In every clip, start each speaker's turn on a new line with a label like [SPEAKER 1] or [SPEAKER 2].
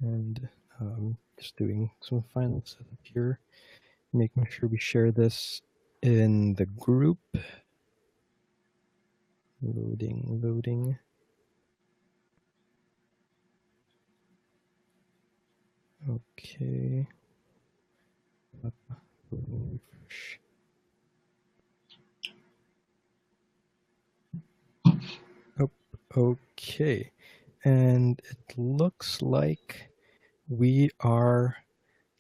[SPEAKER 1] And just doing some final setup here, making sure we share this in the group. Loading. Okay. Refresh. Oh, okay. And it looks like we are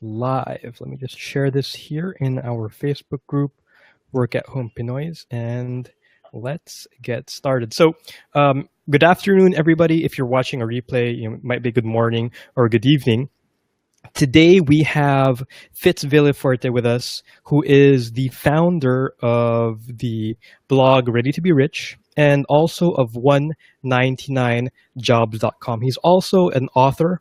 [SPEAKER 1] live. Let me just share this here in our Facebook group, Work at Home Pinoys, and let's get started. So, good afternoon, everybody. If you're watching a replay, it might be good morning or good evening. Today we have Fitz Villafuerte with us, who is the founder of the blog Ready to Be Rich and also of 199jobs.com. He's also an author.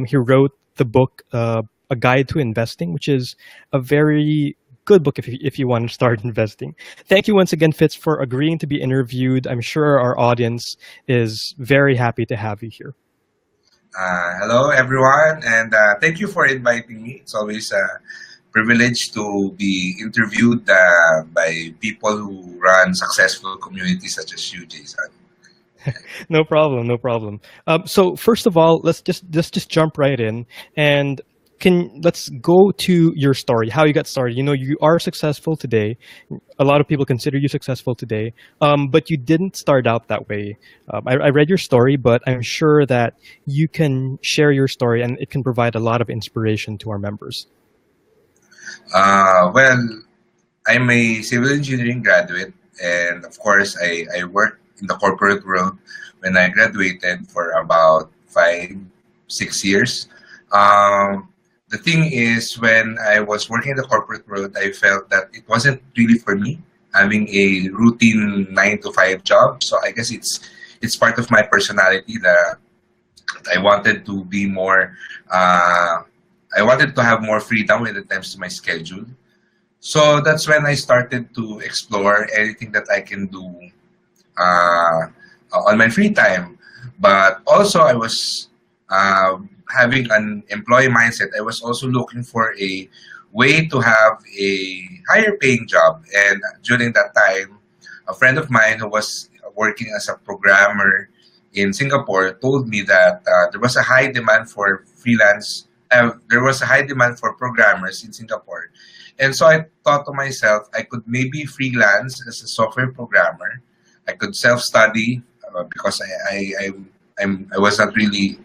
[SPEAKER 1] He wrote the book A Guide to Investing, which is a very good book if you want to start investing. Thank you once again, Fitz, for agreeing to be interviewed. I'm sure our audience is very happy to have you here.
[SPEAKER 2] Hello, everyone, and thank you for inviting me. It's always a privilege to be interviewed by people who run successful communities such as you, Jason.
[SPEAKER 1] No problem. So first of all, let's just jump right in, and let's go to your story, how you got started. You are successful today. A lot of people consider you successful today, but you didn't start out that way. I read your story, but I'm sure that you can share your story, and it can provide a lot of inspiration to our members.
[SPEAKER 2] Well, I'm a civil engineering graduate, and of course, I worked in the corporate world when I graduated for about 5-6 years. The thing is, when I was working in the corporate world, I felt that it wasn't really for me, having a routine 9 to 5 job. So I guess it's part of my personality that I wanted to be more. I wanted to have more freedom when it comes to my schedule. So that's when I started to explore anything that I can do on my free time. But also, I was having an employee mindset. I was also looking for a way to have a higher paying job. And during that time, a friend of mine who was working as a programmer in Singapore told me that there was a high demand for freelance. There was a high demand for programmers in Singapore. And so I thought to myself, I could maybe freelance as a software programmer. I could self-study because I was not really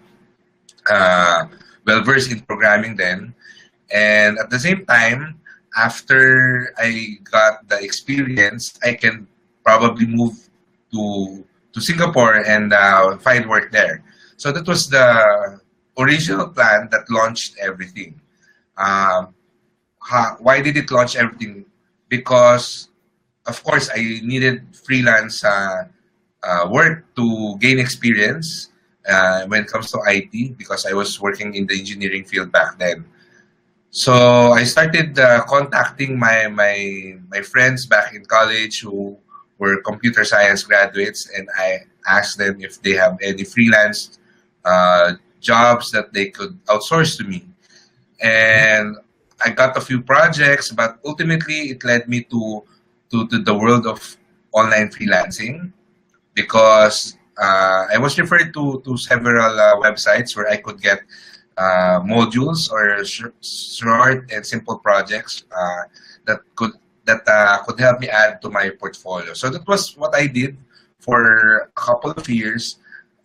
[SPEAKER 2] well versed in programming then. And at the same time, after I got the experience, I can probably move to Singapore and find work there. So that was the original plan that launched everything. Why did it launch everything? Because, of course, I needed freelance work to gain experience when it comes to IT because I was working in the engineering field back then. So I started contacting my friends back in college who were computer science graduates, and I asked them if they have any freelance jobs that they could outsource to me. And I got a few projects, but ultimately it led me to the world of online freelancing because I was referred to several websites where I could get modules or short and simple projects that could help me add to my portfolio. So that was what I did for a couple of years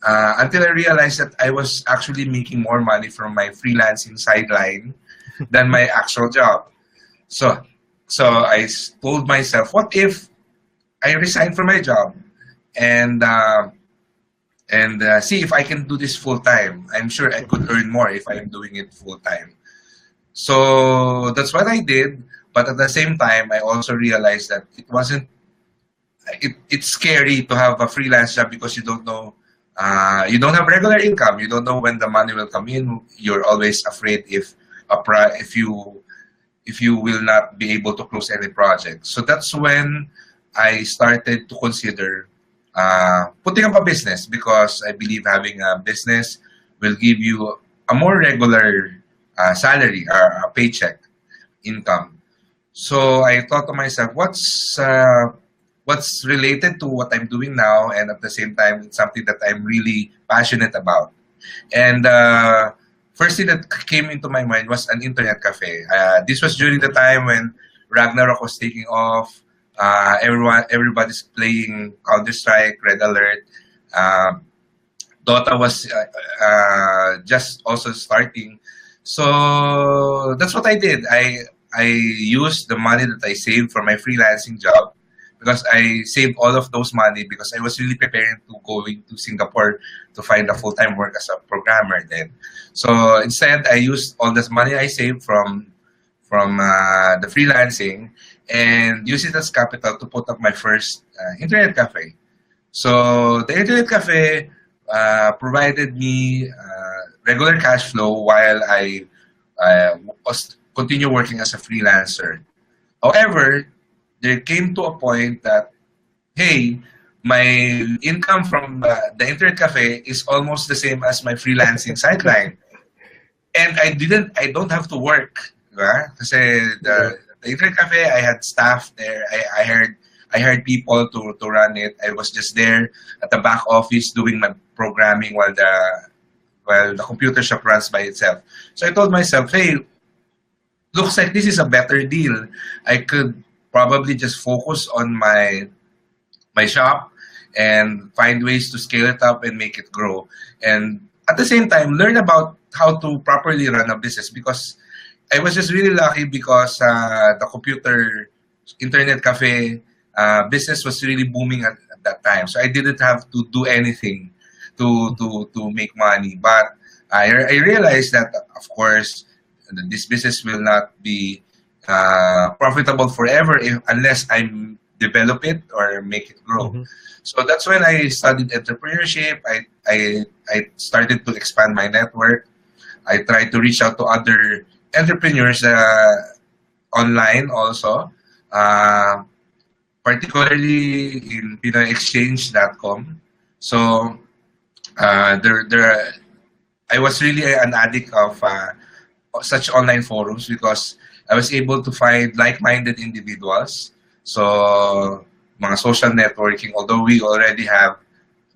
[SPEAKER 2] until I realized that I was actually making more money from my freelancing sideline than my actual job. So I told myself, what if I resign from my job and see if I can do this full time? I'm sure I could earn more if I'm doing it full time. So that's what I did. But at the same time, I also realized that it wasn't. It's scary to have a freelance job because you don't know. You don't have regular income. You don't know when the money will come in. You're always afraid if you will not be able to close any project. So that's when I started to consider putting up a business because I believe having a business will give you a more regular salary or a paycheck income. So I thought to myself, what's related to what I'm doing now, and at the same time, it's something that I'm really passionate about. And first thing that came into my mind was an internet cafe. This was during the time when Ragnarok was taking off. Everybody's playing Counter Strike, Red Alert. Uh, Dota was just also starting. So that's what I did. I used the money that I saved from my freelancing job, because I saved all of those money because I was really preparing to going to Singapore to find a full-time work as a programmer then. So instead, I used all this money I saved from the freelancing and use it as capital to put up my first internet cafe. So the internet cafe provided me regular cash flow while I was continue working as a freelancer. However, there came to a point that, hey, my income from the internet cafe is almost the same as my freelancing sideline, and I don't have to work, diba? Kasi the internet cafe, I had staff there. I hired people to run it. I was just there at the back office doing my programming while the computer shop runs by itself. So I told myself, hey, looks like this is a better deal. I could probably just focus on my shop and find ways to scale it up and make it grow. And at the same time, learn about how to properly run a business, because I was just really lucky because the computer internet cafe business was really booming at that time. So I didn't have to do anything to make money. But I realized that, of course, this business will not be profitable forever unless I develop it or make it grow.
[SPEAKER 1] Mhm.
[SPEAKER 2] So that's when I studied entrepreneurship. I started to expand my network. I tried to reach out to other entrepreneurs online also, uh, particularly in PinoyExchange.com. So there, I was really an addict of such online forums because I was able to find like-minded individuals. So mga social networking, although we already have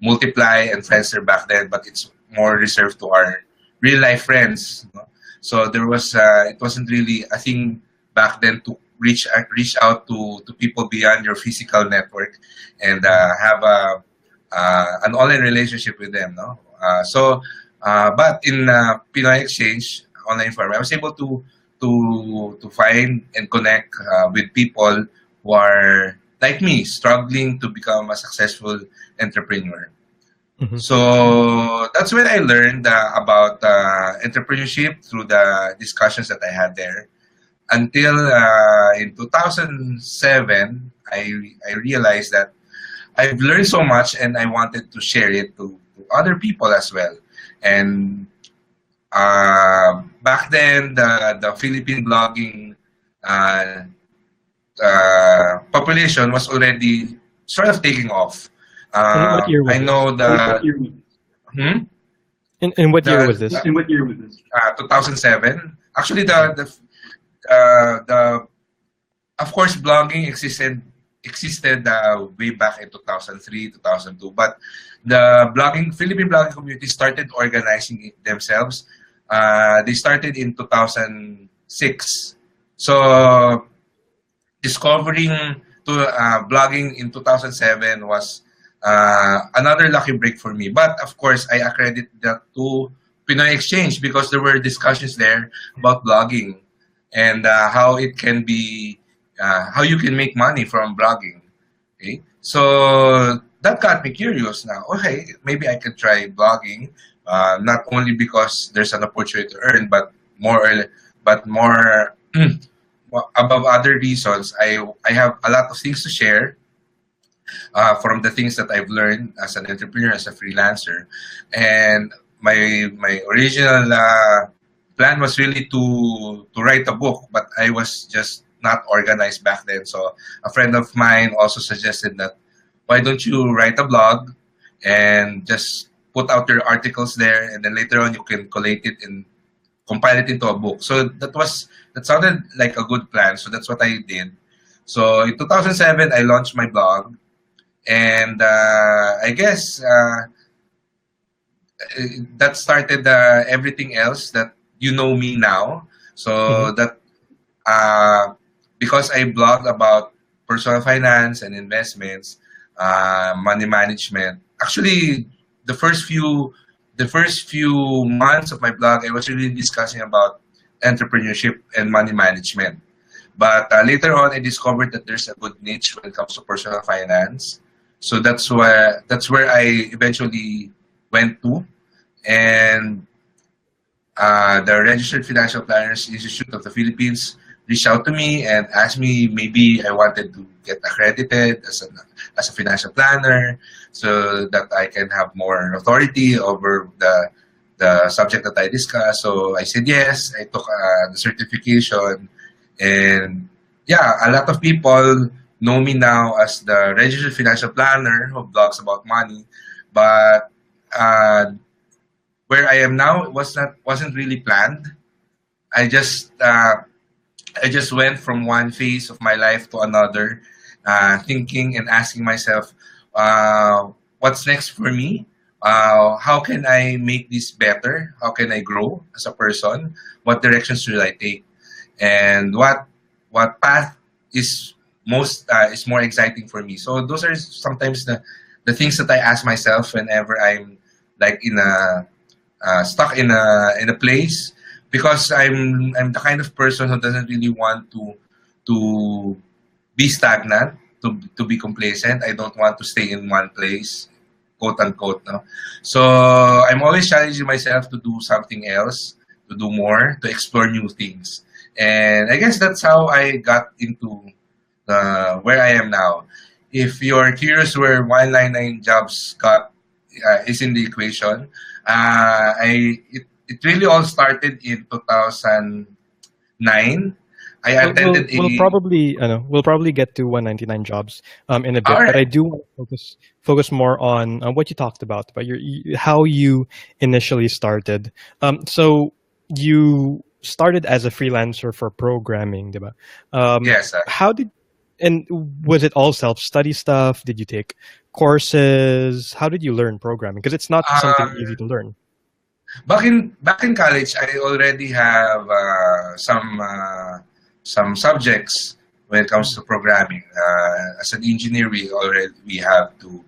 [SPEAKER 2] Multiply and Friendster back then, but it's more reserved to our real-life friends. No? So there was it wasn't really a thing back then to reach out to people beyond your physical network and have an online relationship with them. No, but in Pinoy Exchange online forum, I was able to find and connect with people who are like me, struggling to become a successful entrepreneur.
[SPEAKER 1] Mhm.
[SPEAKER 2] So that's when I learned about entrepreneurship through the discussions that I had there. Until in 2007, I realized that I've learned so much and I wanted to share it to other people as well. And back then, the Philippine blogging uh, population was already sort of taking off.
[SPEAKER 1] And what year was
[SPEAKER 2] I
[SPEAKER 1] this?
[SPEAKER 2] know hmm?
[SPEAKER 1] In what year was this?
[SPEAKER 2] In what year was this? 2007. Actually, the of course blogging existed way back in 2003, 2002. But the Philippine blogging community started organizing it themselves. They started in 2006. So discovering to blogging in 2007 was another lucky break for me. But of course, I accredit that to Pinoy Exchange because there were discussions there about blogging and how it can be, how you can make money from blogging. Okay, so that got me curious. Now, okay, maybe I could try blogging, not only because there's an opportunity to earn, but more above other reasons. I have a lot of things to share from the things that I've learned as an entrepreneur, as a freelancer, and my original plan was really to write a book, but I was just not organized back then. So a friend of mine also suggested that why don't you write a blog and just put out your articles there, and then later on you can collate it and compile it into a book. So that sounded like a good plan. So that's what I did. So in 2007, I launched my blog, and I guess that started everything else that you know me now.
[SPEAKER 1] Mm-hmm.
[SPEAKER 2] So that uh, because I blog about personal finance and investments, money management. Actually, the first few the first few months of my blog, I was really discussing about entrepreneurship and money management. But later on, I discovered that there's a good niche when it comes to personal finance. So that's where I eventually went to, and the Registered Financial Planners Institute of the Philippines reached out to me and asked me maybe I wanted to get accredited as a financial planner so that I can have more authority over the subject that I discussed. So I said yes. I took the certification, and yeah, a lot of people know me now as the registered financial planner who blogs about money, but uh, where I am now wasn't really planned. I just uh, I just went from one phase of my life to another, thinking and asking myself, what's next for me? How can I make this better? How can I grow as a person? What direction should I take? And what path is more exciting for me? So those are sometimes the things that I ask myself whenever I'm like stuck in a place, because I'm the kind of person who doesn't really want to be stagnant, to be complacent. I don't want to stay in one place, quote unquote. No, so I'm always challenging myself to do something else, to do more, to explore new things, and I guess that's how I got into where I am now. If you're curious where 199 jobs got is in the equation, it really all started in 2009. I
[SPEAKER 1] We'll we'll
[SPEAKER 2] attended
[SPEAKER 1] we'll
[SPEAKER 2] a
[SPEAKER 1] probably I know we'll probably get to 199 jobs in a
[SPEAKER 2] all
[SPEAKER 1] bit, but I
[SPEAKER 2] right.
[SPEAKER 1] do want to focus more on what you talked about how you initially started. So you started as a freelancer for programming, diba?
[SPEAKER 2] Yes,
[SPEAKER 1] How did and was it all self-study stuff? Did you take courses? How did you learn programming? Because it's not something
[SPEAKER 2] um,
[SPEAKER 1] easy to learn.
[SPEAKER 2] back in college, I already have some subjects when it comes
[SPEAKER 1] Mm.
[SPEAKER 2] to programming. As an engineer, we have to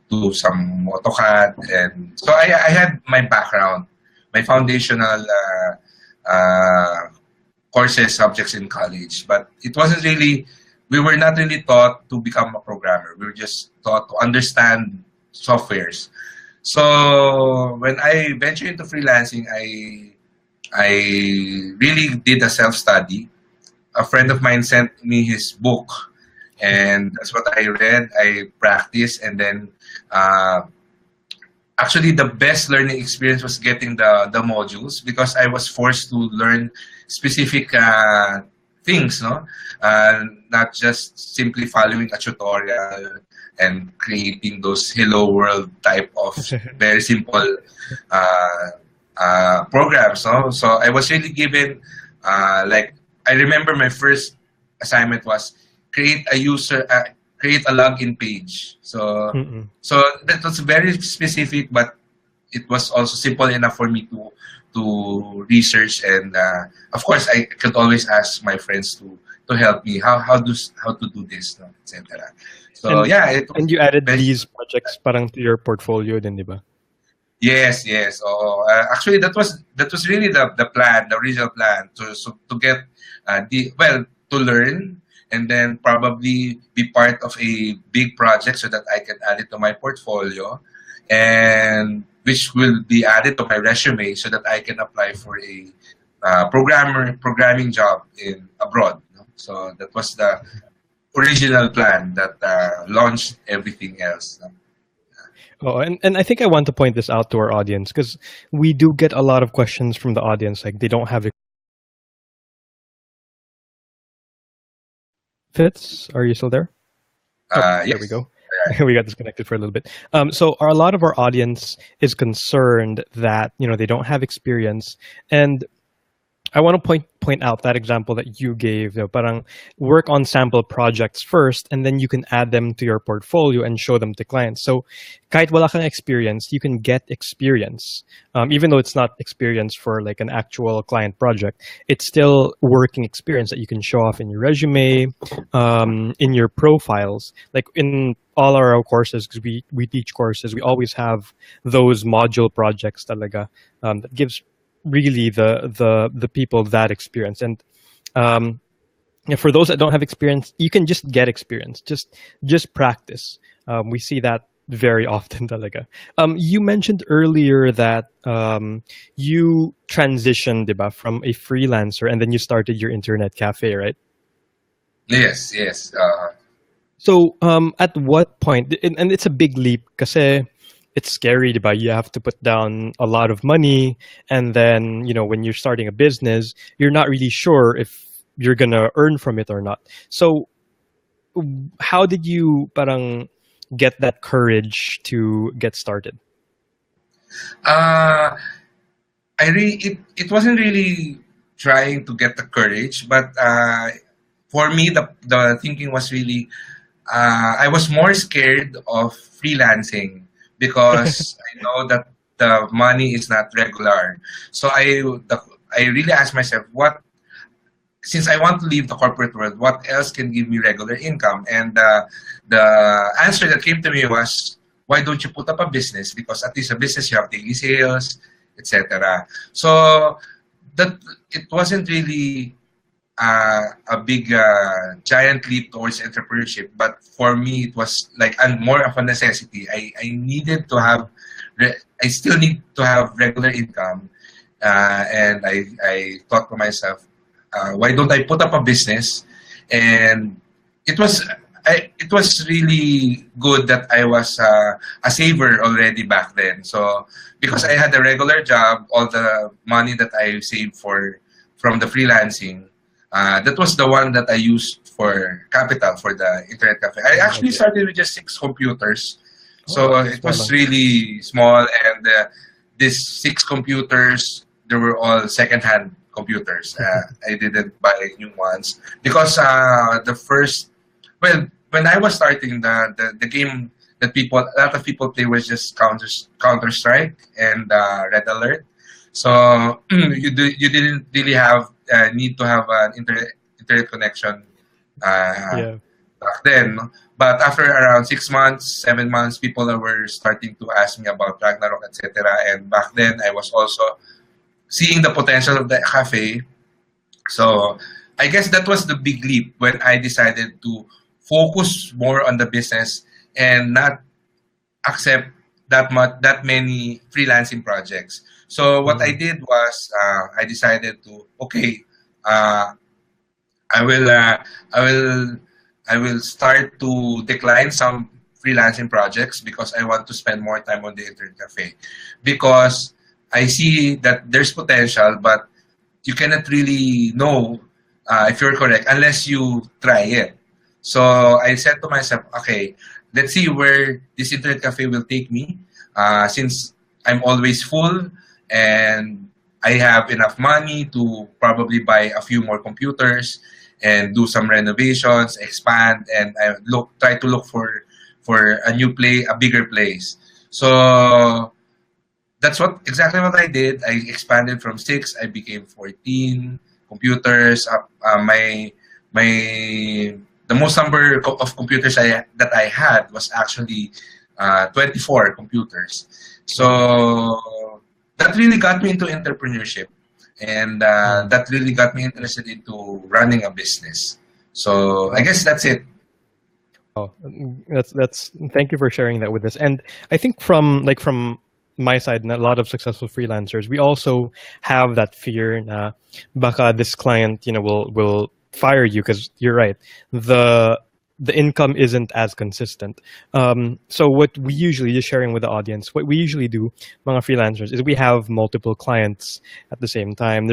[SPEAKER 2] do some AutoCAD, and so I had my background, my
[SPEAKER 1] Mm.
[SPEAKER 2] foundational courses, subjects in college, but it wasn't really, we were not really taught to become a programmer. We were just taught to understand softwares. So when I ventured into freelancing, I really did a self study. A friend of
[SPEAKER 1] Mm.
[SPEAKER 2] mine sent me his book, and that's what I read. I practiced, and then uh, actually the best learning experience was getting the modules, because I was forced to learn specific things, no, not just simply following a tutorial and creating those hello world type of very simple uh, programs, no. So I was really given like, I remember my first assignment was create a user create a login page.
[SPEAKER 1] Mm-mm.
[SPEAKER 2] So that was very specific, but it was also simple enough for me to research, and of course I could always ask my friends to help me how to do this, no, etc. So
[SPEAKER 1] And
[SPEAKER 2] yeah, it was
[SPEAKER 1] and you added
[SPEAKER 2] very,
[SPEAKER 1] these projects parang to your portfolio din, di ba?
[SPEAKER 2] yes, yes. Oh, actually, that was really the plan, the original plan, to get to learn, and then probably be part of a big project so that I can add it to my portfolio, and which will be added to my resume so that I can apply for a programming job in abroad. No? So that was the original plan that launched everything else. No?
[SPEAKER 1] Oh, and I think I want to point this out to our audience because we do get a lot of questions from the audience, like they don't have it. Fitz, are you still there? Oh, there we
[SPEAKER 2] Yes.
[SPEAKER 1] go. we got disconnected for a little bit. So a lot of our audience is concerned that they don't have experience, and I want to point out that example that you gave. Parang work on sample projects first, and then you can add them to your portfolio and show them to clients. So, kahit wala kang experience, you can get experience, even though it's not experience for like an actual client project. It's still working experience that you can show off in your resume, in your profiles. Like in all our courses, because we teach courses, we always have those module projects that gives really the people that experience. And for those that don't have experience, you can just get experience, just practice. We see that very often talaga. You mentioned earlier that you transitioned, diba, from a freelancer and then you started your internet cafe, right?
[SPEAKER 2] Yes, yes.
[SPEAKER 1] So at what point, and it's a big leap kasi it's scary, but you have to put down a lot of money, and then when you're starting a business, you're not really sure if you're gonna earn from it or not. So how did you parang get that courage to get started?
[SPEAKER 2] Uh, it wasn't really trying to get the courage, but for me the thinking was really I was more scared of freelancing because I know that the money is not regular. So I really asked myself, what, since I want to leave the corporate world, what else can give me regular income? And the answer that came to me was, why don't you put up a business? Because at least a business, you have daily sales, etc. So that it wasn't really a big giant leap towards entrepreneurship, but for me it was like more of a necessity. I needed to have, I still need to have regular income, and I thought to myself, why don't I put up a business? And it was it was really good that I was a saver already back then. So because I had a regular job, all the money that I saved from the freelancing, that was the one that I used for capital for the internet cafe. I actually started with just 6 computers, so it was really small. And these 6 computers, they were all second-hand computers. I didn't buy new ones because the first, well, when I was starting the game that a lot of people play was just Counter Strike and Red Alert. So you didn't really have need to have an internet connection
[SPEAKER 1] Yeah.
[SPEAKER 2] back then. But after around 6 months, 7 months, people were starting to ask me about Ragnarok, etc. And back then, I was also seeing the potential of the cafe. So I guess that was the big leap when I decided to focus more on the business and not accept that many freelancing projects. So what I did was I decided to, okay, uh, I will I will I will start to decline some freelancing projects because I want to spend more time on the internet cafe, because I see that there's potential, but you cannot really know if you're correct unless you try it. So I said to myself, okay, let's see where this internet cafe will take me. Since I'm always full and I have enough money to probably buy a few more computers and do some renovations, expand, and I try to look for a new a bigger place. So that's exactly what I did. I expanded from 6, I became 14 computers. My the most number of computers that I had was actually 24 computers. So that really got me into entrepreneurship, and that really got me interested into running a business. So I guess that's it.
[SPEAKER 1] Oh, that's thank you for sharing that with us. And I think from my side and a lot of successful freelancers, we also have that fear na baka this client, will fire you, because you're right. The income isn't as consistent. So what we usually, just sharing with the audience, what we usually do, mga freelancers, is we have multiple clients at the same time.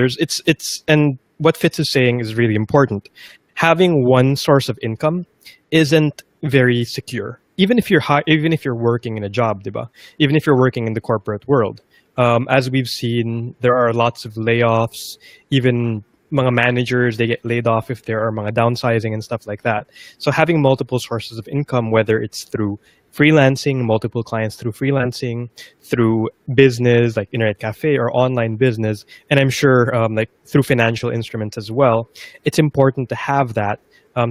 [SPEAKER 1] And what Fitz is saying is really important. Having one source of income isn't very secure. even if even if you're working in a job, diba? Even if you're working in the corporate world, as we've seen, there are lots of layoffs. Even mga managers, they get laid off if there are mga downsizing and stuff like that. So having multiple sources of income, whether it's through freelancing, multiple clients through freelancing, through business like internet cafe or online business, and I'm sure like through financial instruments as well, it's important to have that,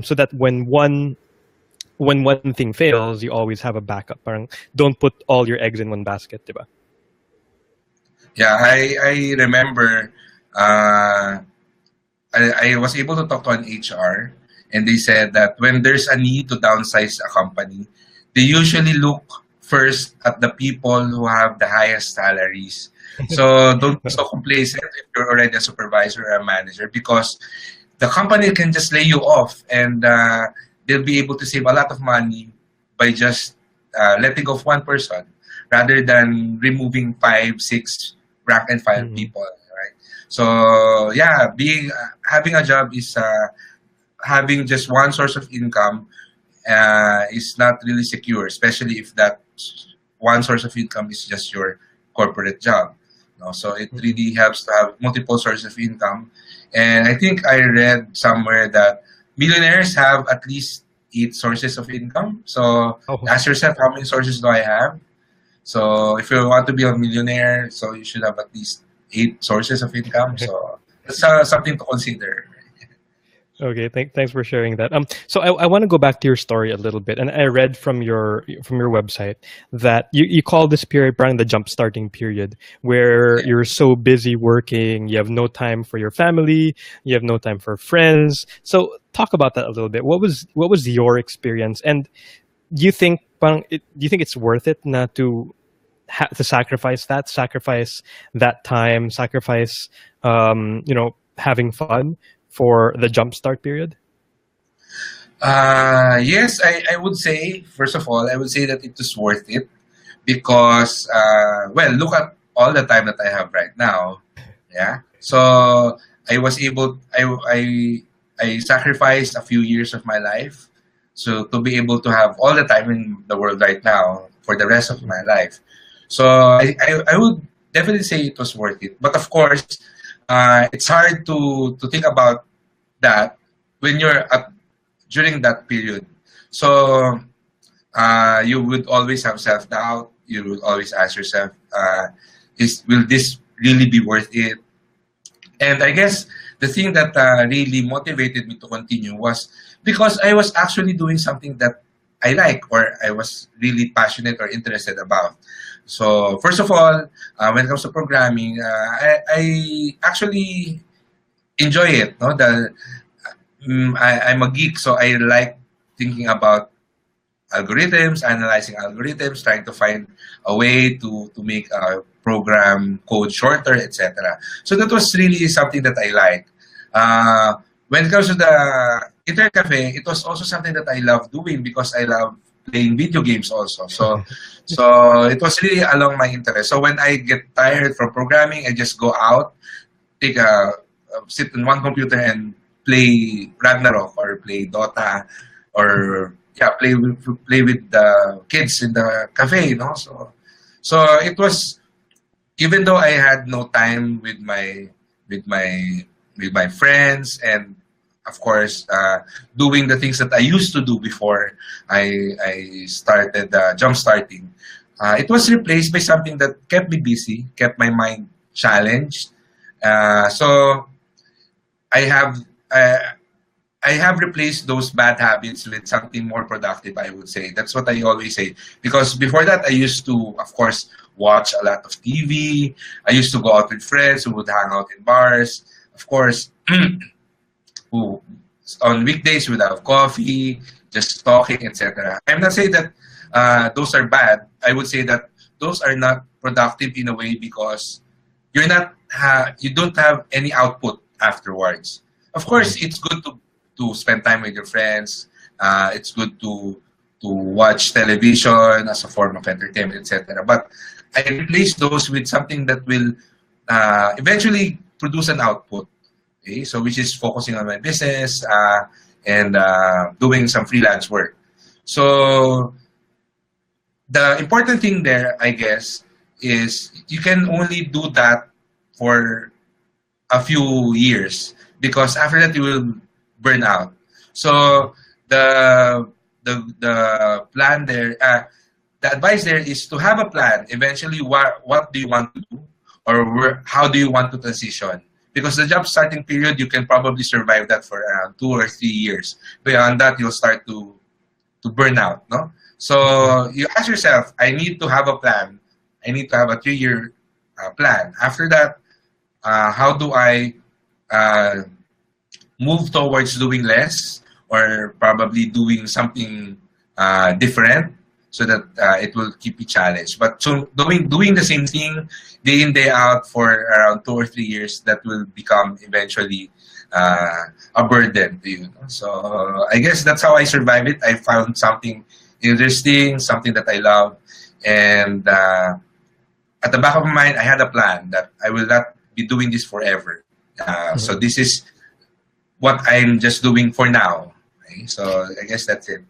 [SPEAKER 1] so that when one thing fails, you always have a backup. Parang don't put all your eggs in one basket, diba?
[SPEAKER 2] Yeah, I remember uh, I was able to talk to an HR, and they said that when there's a need to downsize a company, they usually look first at the people who have the highest salaries. So don't be so complacent if you're already a supervisor or a manager, because the company can just lay you off, and they'll be able to save a lot of money by just letting go of one person rather than removing five, six rank and file
[SPEAKER 1] Mhm.
[SPEAKER 2] people, right? So yeah, being having a job is having just one source of income is not really secure, especially if that one source of income is just your corporate job. No? So it
[SPEAKER 1] Mhm.
[SPEAKER 2] really helps to have multiple sources of income. And I think I read somewhere that millionaires have at least eight sources of income. So
[SPEAKER 1] Oh,
[SPEAKER 2] ask yourself, how many sources do I have? So if you want to be a millionaire, so you should have at least eight sources of income. So that's something to consider.
[SPEAKER 1] okay. Thanks for sharing that. So I want to go back to your story a little bit, and I read from your website that you call this period probably the jump starting period, where
[SPEAKER 2] Yeah.
[SPEAKER 1] you're so busy working, you have no time for your family, you have no time for friends. So talk about that a little bit. What was your experience, and do you think do you think it's worth it not to to sacrifice that time, sacrifice having fun for the jumpstart period?
[SPEAKER 2] Yes, I would say, first of all, I would say that it is worth it because, well, look at all the time that I have right now. Yeah. So I was able, I sacrificed a few years of my life so to be able to have all the time in the world right now for the rest of
[SPEAKER 1] Mhm.
[SPEAKER 2] my life. So I would definitely say it was worth it. But of course, it's hard to think about that when you're at during that period. So you would always have self doubt. You would always ask yourself, is will this really be worth it? And I guess the thing that really motivated me to continue was because I was actually doing something that I like or I was really passionate or interested about. So first of all, when it comes to programming, I actually enjoy it. No, I'm a geek, so I like thinking about algorithms, analyzing algorithms, trying to find a way to make a program code shorter, etc. So that was really something that I like. When it comes to the internet cafe, it was also something that I love doing because I love playing video games also. So it was really along my interest. So when I get tired from programming, I just go out, take a sit in one computer and play Ragnarok or play Dota or yeah, play with the kids in the cafe, you know. So it was, even though I had no time with my with my friends and of course doing the things that I used to do before I started jump starting. It was replaced by something that kept me busy, kept my mind challenged. So I have uh, I have replaced those bad habits with something more productive, I would say. That's what I always say. Because before that, I used to, of course, watch a lot of TV. I used to go out with friends who would hang out in bars. Of course, who on weekdays we would have coffee, just talking, etc. I'm not saying that those are bad. I would say that those are not productive in a way because you don't have any output afterwards. Of course,
[SPEAKER 1] Mhm.
[SPEAKER 2] it's good to spend time with your friends. It's good to watch television as a form of entertainment, etc. But I replace those with something that will eventually produce an output. Okay, so which is focusing on my business and doing some freelance work. So the important thing there, I guess, is you can only do that for a few years, because after that you will burn out. So the the plan there, the advice there is to have a plan. Eventually, what do you want to do, or how do you want to transition? Because the job starting period, you can probably survive that for around 2 or 3 years. Beyond that, you'll start to burn out. No,
[SPEAKER 1] Mhm.
[SPEAKER 2] so you ask yourself, I need to have a plan. I need to have a 3 year plan. After that, how do I uh, move towards doing less, or probably doing something different, so that it will keep you challenged. But so doing the same thing day in day out for around 2 or 3 years, that will become eventually a burden to you. So I guess that's how I survive it. I found something interesting, something that I love, and at the back of my mind, I had a plan that I will not be doing this forever. So
[SPEAKER 1] Mhm.
[SPEAKER 2] this is what I'm just doing for now. Okay? So I guess that's it.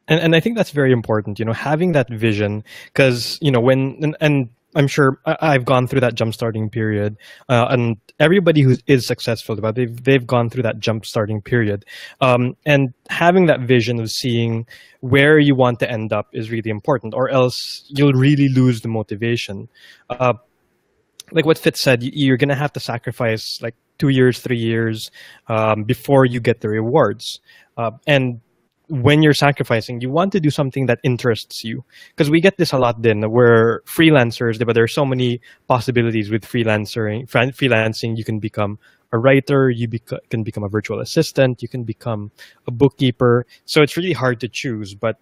[SPEAKER 1] And I think that's very important, having that vision, because and I'm sure I've gone through that jump starting period, and everybody who is successful, but they've gone through that jump starting period, and having that vision of seeing where you want to end up is really important, or else you'll really lose the motivation. Like what Fitz said, you're gonna have to sacrifice like 2 years, 3 years, before you get the rewards. And when you're sacrificing, you want to do something that interests you, because we get this a lot. Then where freelancers, but there are so many possibilities with freelancing. You can become a writer, can become a virtual assistant, you can become a bookkeeper. So it's really hard to choose. But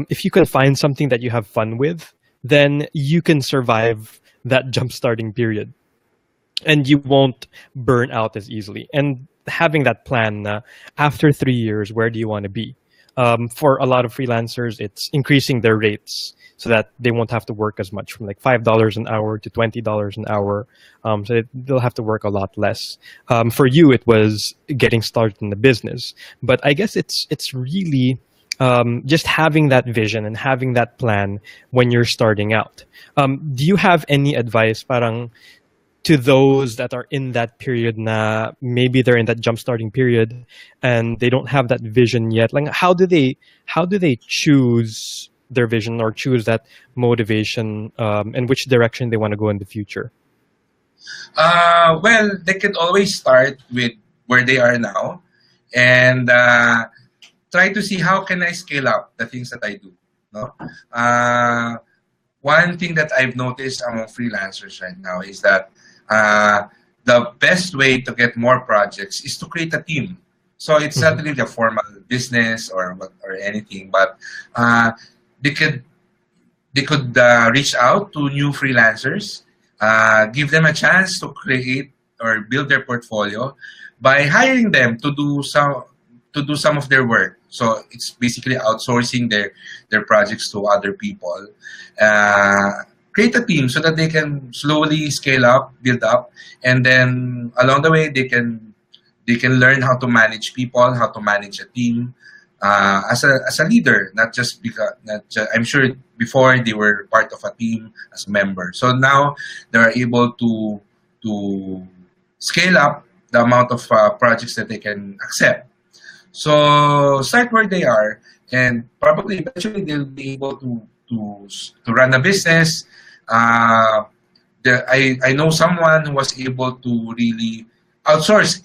[SPEAKER 1] if you can find something that you have fun with, then you can survive that jump starting period, and you won't burn out as easily. And having that plan, after 3 years, where do you want to be? For a lot of freelancers, it's increasing their rates so that they won't have to work as much, from like $5 an hour to $20 an hour. So they'll have to work a lot less. For you, it was getting started in the business. But I guess it's really just having that vision and having that plan when you're starting out. Do you have any advice, parang, to those that are in that period, na maybe they're in that jump starting period and they don't have that vision yet? Like, how do they choose their vision, or choose that motivation, and which direction they want to go in the future?
[SPEAKER 2] Well, they could always start with where they are now, and try to see how can I scale up the things that I do. No, uh, one thing that I've noticed among freelancers right now is that uh, the best way to get more projects is to create a team. So it's not
[SPEAKER 1] Mhm.
[SPEAKER 2] really a formal business or anything, but uh, they could reach out to new freelancers, give them a chance to create or build their portfolio by hiring them to do some of their work. So it's basically outsourcing their projects to other people. Uh, Create a team so that they can slowly scale up, build up, and then along the way they can learn how to manage people, how to manage a team, as a leader, not just because I'm sure before they were part of a team as a member. So now they are able to scale up the amount of projects that they can accept. So start where they are, and probably eventually they'll be able to run a business. Uh, I know someone who was able to really outsource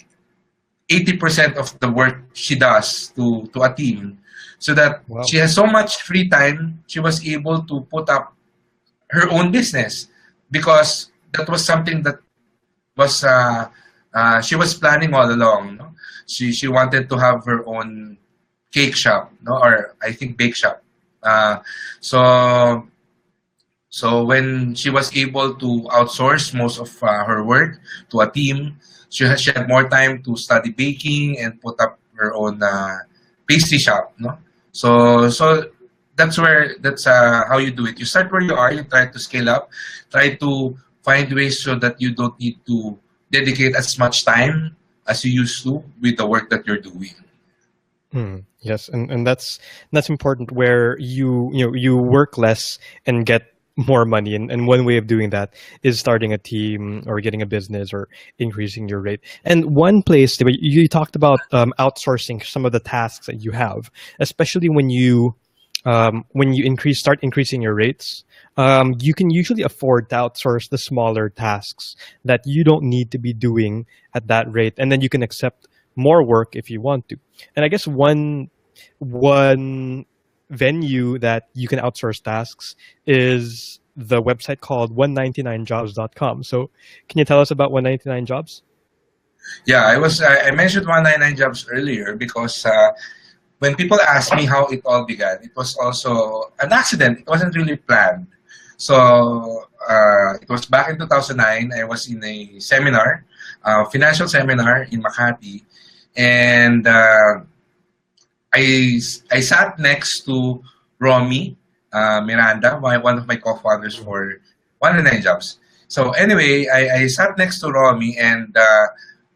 [SPEAKER 2] 80% of the work she does to a team, so that
[SPEAKER 1] Wow.
[SPEAKER 2] she has so much free time, she was able to put up her own business, because that was something that was she was planning all along. No? She wanted to have her own cake shop, no, or I think bake shop. uh, so when she was able to outsource most of her work to a team, she had more time to study baking and put up her own pastry shop. No, so that's how you do it. You start where you are. You try to scale up. Try to find ways so that you don't need to dedicate as much time as you used to with the work that you're doing.
[SPEAKER 1] Yes, and that's important where you work less and get more money, and one way of doing that is starting a team or getting a business or increasing your rate. And one place that you talked about outsourcing some of the tasks that you have, especially when you start increasing your rates, you can usually afford to outsource the smaller tasks that you don't need to be doing at that rate, and then you can accept more work if you want to. And I guess one venue that you can outsource tasks is the website called 199jobs.com. So can you tell us about 199 Jobs?
[SPEAKER 2] Yeah, I mentioned 199 jobs earlier because when people ask me how it all began, it was also an accident. It wasn't really planned. So it was back in 2009. I was in a seminar, financial seminar in Makati, and I sat next to Romy Miranda, one of my co-founders for 109 Jobs. So anyway, I sat next to Romy, and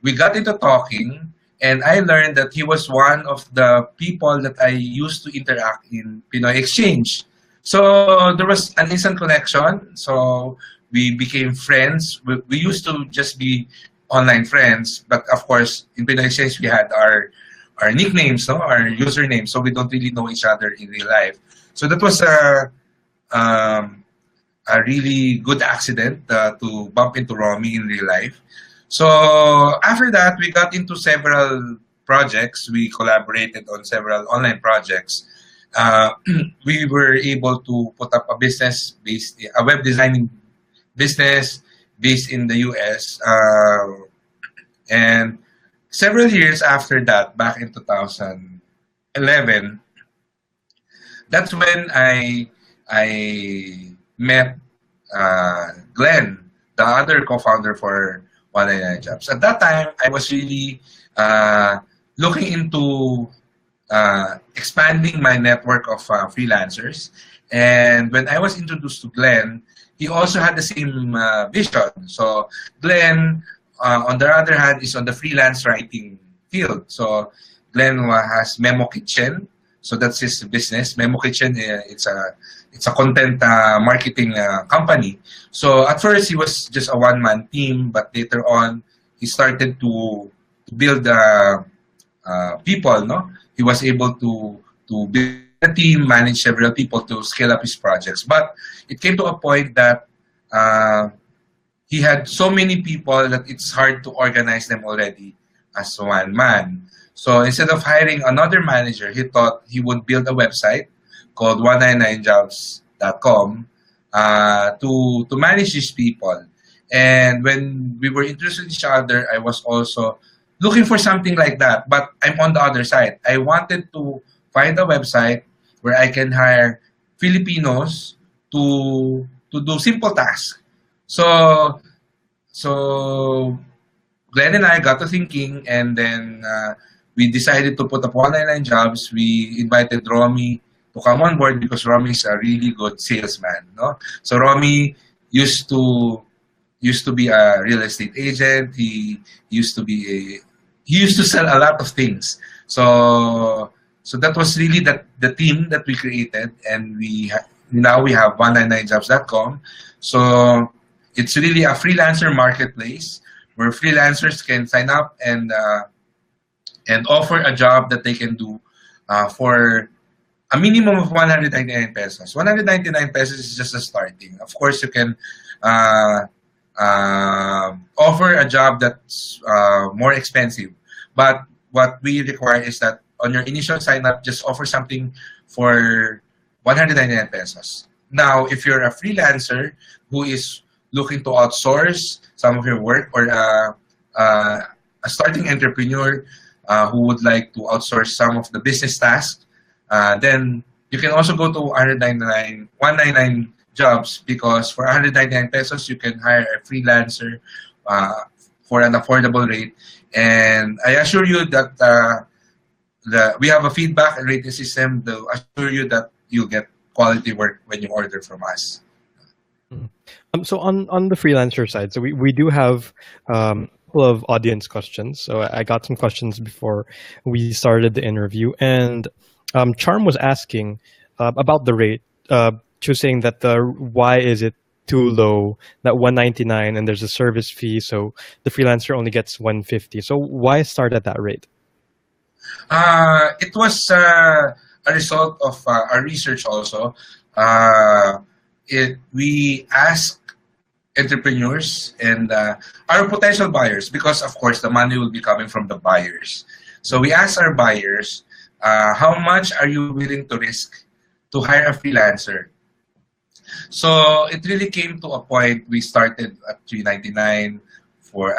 [SPEAKER 2] we got into talking, and I learned that he was one of the people that I used to interact in Pinoy Exchange. So there was an instant connection. So we became friends. We used to just be online friends, but of course, in Pinoy Exchange, we had our nicknames, no, our usernames, so we don't really know each other in real life. So that was um, a really good accident to bump into Romy in real life. So after that, we got into several projects. We collaborated on several online projects. Uh, we were able to put up a a web designing business based in the US. And several years after that, back in 2011, that's when I met Glenn, the other co-founder for 199 Jobs. At that time, I was really looking into expanding my network of freelancers. And when I was introduced to Glenn, he also had the same vision. So Glenn, on the other hand, is on the freelance writing field. So Glenn has Memo Kitchen. So that's his business. Memo Kitchen, it's a content marketing company. So at first he was just a one-man team, but later on he started to build people. No, he was able to build a team, manage several people to scale up his projects. But it came to a point that he had so many people that it's hard to organize them already as one man. So instead of hiring another manager, he thought he would build a website called 199jobs.com to manage these people. And when we were introduced to each other, I was also looking for something like that. But I'm on the other side. I wanted to find a website where I can hire Filipinos to do simple tasks. So so Glenn and I got to thinking, and then we decided to put up 199 Jobs. We invited Romy to come on board because Romy is a really good salesman. No, so Romy used to used to be a real estate agent. He used to sell a lot of things. So that was really the team that we created, and now we have 199jobs.com. So it's really a freelancer marketplace where freelancers can sign up and offer a job that they can do for a minimum of 199 pesos. 199 pesos is just a starting. Of course, you can uh, offer a job that's more expensive. But what we require is that on your initial sign up, just offer something for 199 pesos. Now, if you're a freelancer who is looking to outsource some of your work, or a starting entrepreneur who would like to outsource some of the business tasks, then you can also go to 199 jobs, because for 199 pesos, you can hire a freelancer for an affordable rate. And I assure you that we have a feedback and rating system to assure you that you'll get quality work when you order from us.
[SPEAKER 1] So on the freelancer side, so we do have couple of audience questions. So I got some questions before we started the interview, and Charm was asking about the rate. She was saying that the why is it too low, that 199, and there's a service fee, so the freelancer only gets 150. So why start at that rate?
[SPEAKER 2] It was a result of our research also. Uh, we asked entrepreneurs and our potential buyers, because of course the money will be coming from the buyers. So we asked our buyers, how much are you willing to risk to hire a freelancer? So it really came to a point. We started at 399 for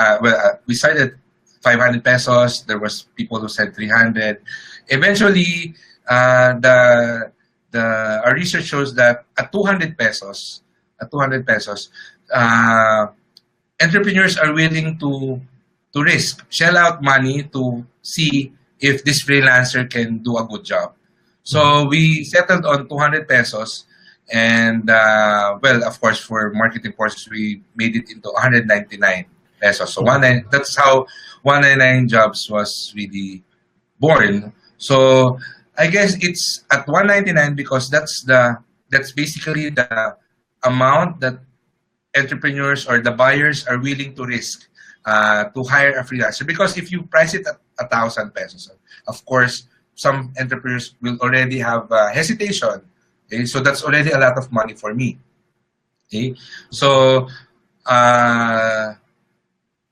[SPEAKER 2] we started 500 pesos. There was people who said 300. Eventually, the our research shows that at 200 pesos, uh, entrepreneurs are willing to risk, shell out money to see if this freelancer can do a good job. So we settled on 200 pesos, and well, of course, for marketing courses, we made it into 199 pesos. So that's how 199 jobs was really born. So I guess it's at 199 because that's basically the amount that entrepreneurs or the buyers are willing to risk to hire a freelancer. Because if you price it at 1,000 pesos, of course, some entrepreneurs will already have hesitation. Okay? So that's already a lot of money for me. Okay? So our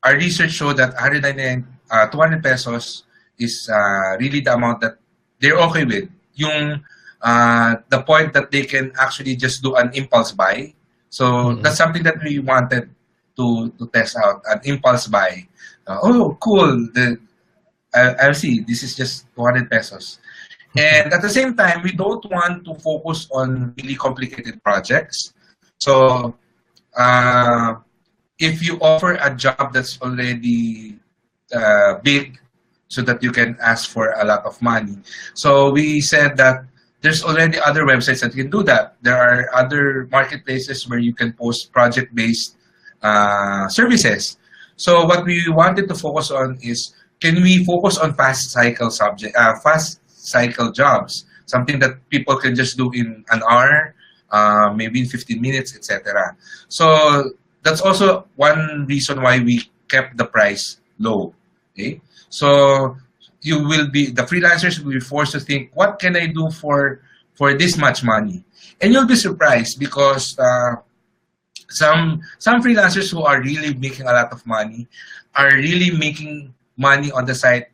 [SPEAKER 2] research showed that 199, 200 pesos is really the amount that they're okay with. Yung the point that they can actually just do an impulse buy. So that's something that we wanted to test out, an impulse buy. Oh, cool. I'll see. This is just 200 pesos. And at the same time, we don't want to focus on really complicated projects. So if you offer a job that's already big, so that you can ask for a lot of money. So we said that there's already other websites that can do that. There are other marketplaces where you can post project-based services. So what we wanted to focus on is, can we focus on fast cycle jobs, something that people can just do in an hour, maybe in 15 minutes, etc. So that's also one reason why we kept the price low. Okay, so the freelancers will be forced to think, what can I do for this much money? And you'll be surprised, because some freelancers who are really making a lot of money are really making money on the site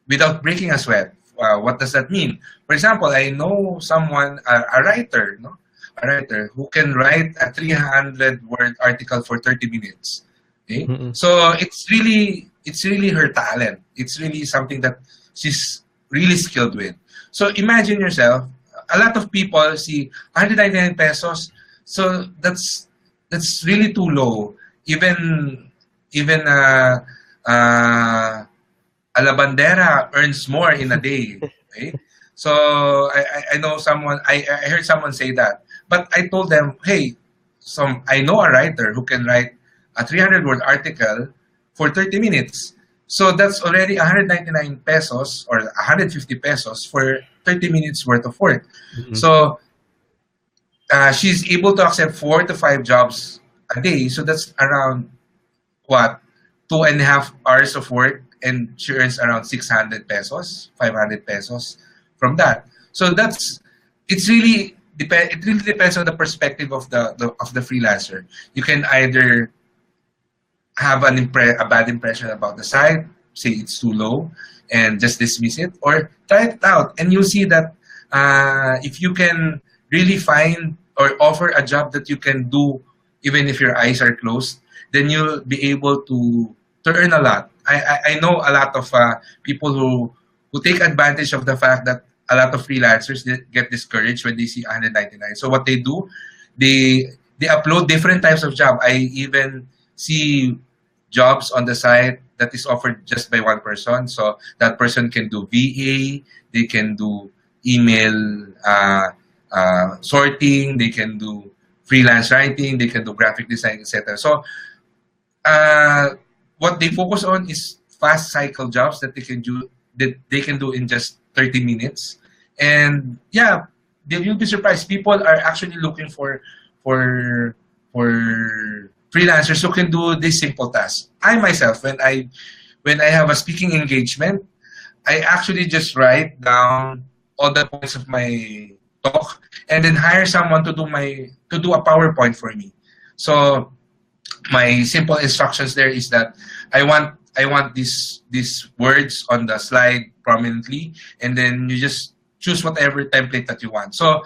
[SPEAKER 2] without breaking a sweat. What does that mean? For example, I know someone, a writer, no? A writer who can write a 300-word article for 30 minutes. Okay? So it's really her talent. It's really something that she's really skilled with. So imagine yourself, a lot of people see 199 pesos. So that's really too low. Even a labandera earns more in a day. Okay? So I know someone, I heard someone say that. But I told them, hey, I know a writer who can write a 300-word article for 30 minutes. So that's already 199 pesos or 150 pesos for 30 minutes worth of work. So she's able to accept 4 to 5 jobs a day. So that's around, what, 2.5 hours of work, and she earns around 600 pesos, 500 pesos from that. So it really depends on the perspective of the freelancer. You can either have a bad impression about the site, say it's too low, and just dismiss it, or try it out, and you'll see that if you can really find or offer a job that you can do even if your eyes are closed, then you'll be able to earn a lot. I know a lot of people who take advantage of the fact that a lot of freelancers get discouraged when they see 199. So what they do, they upload different types of job. I even see jobs on the site that is offered just by one person. So that person can do VA, they can do email sorting, they can do freelance writing, they can do graphic design, etc. So uh, what they focus on is fast cycle jobs that they can do in just 30 minutes. And yeah, you'll be surprised. People are actually looking for for freelancers who can do this simple task. I myself, when I have a speaking engagement, I actually just write down all the points of my talk and then hire someone to do a PowerPoint for me. So my simple instructions there is that I want these words on the slide prominently, and then you just choose whatever template that you want. So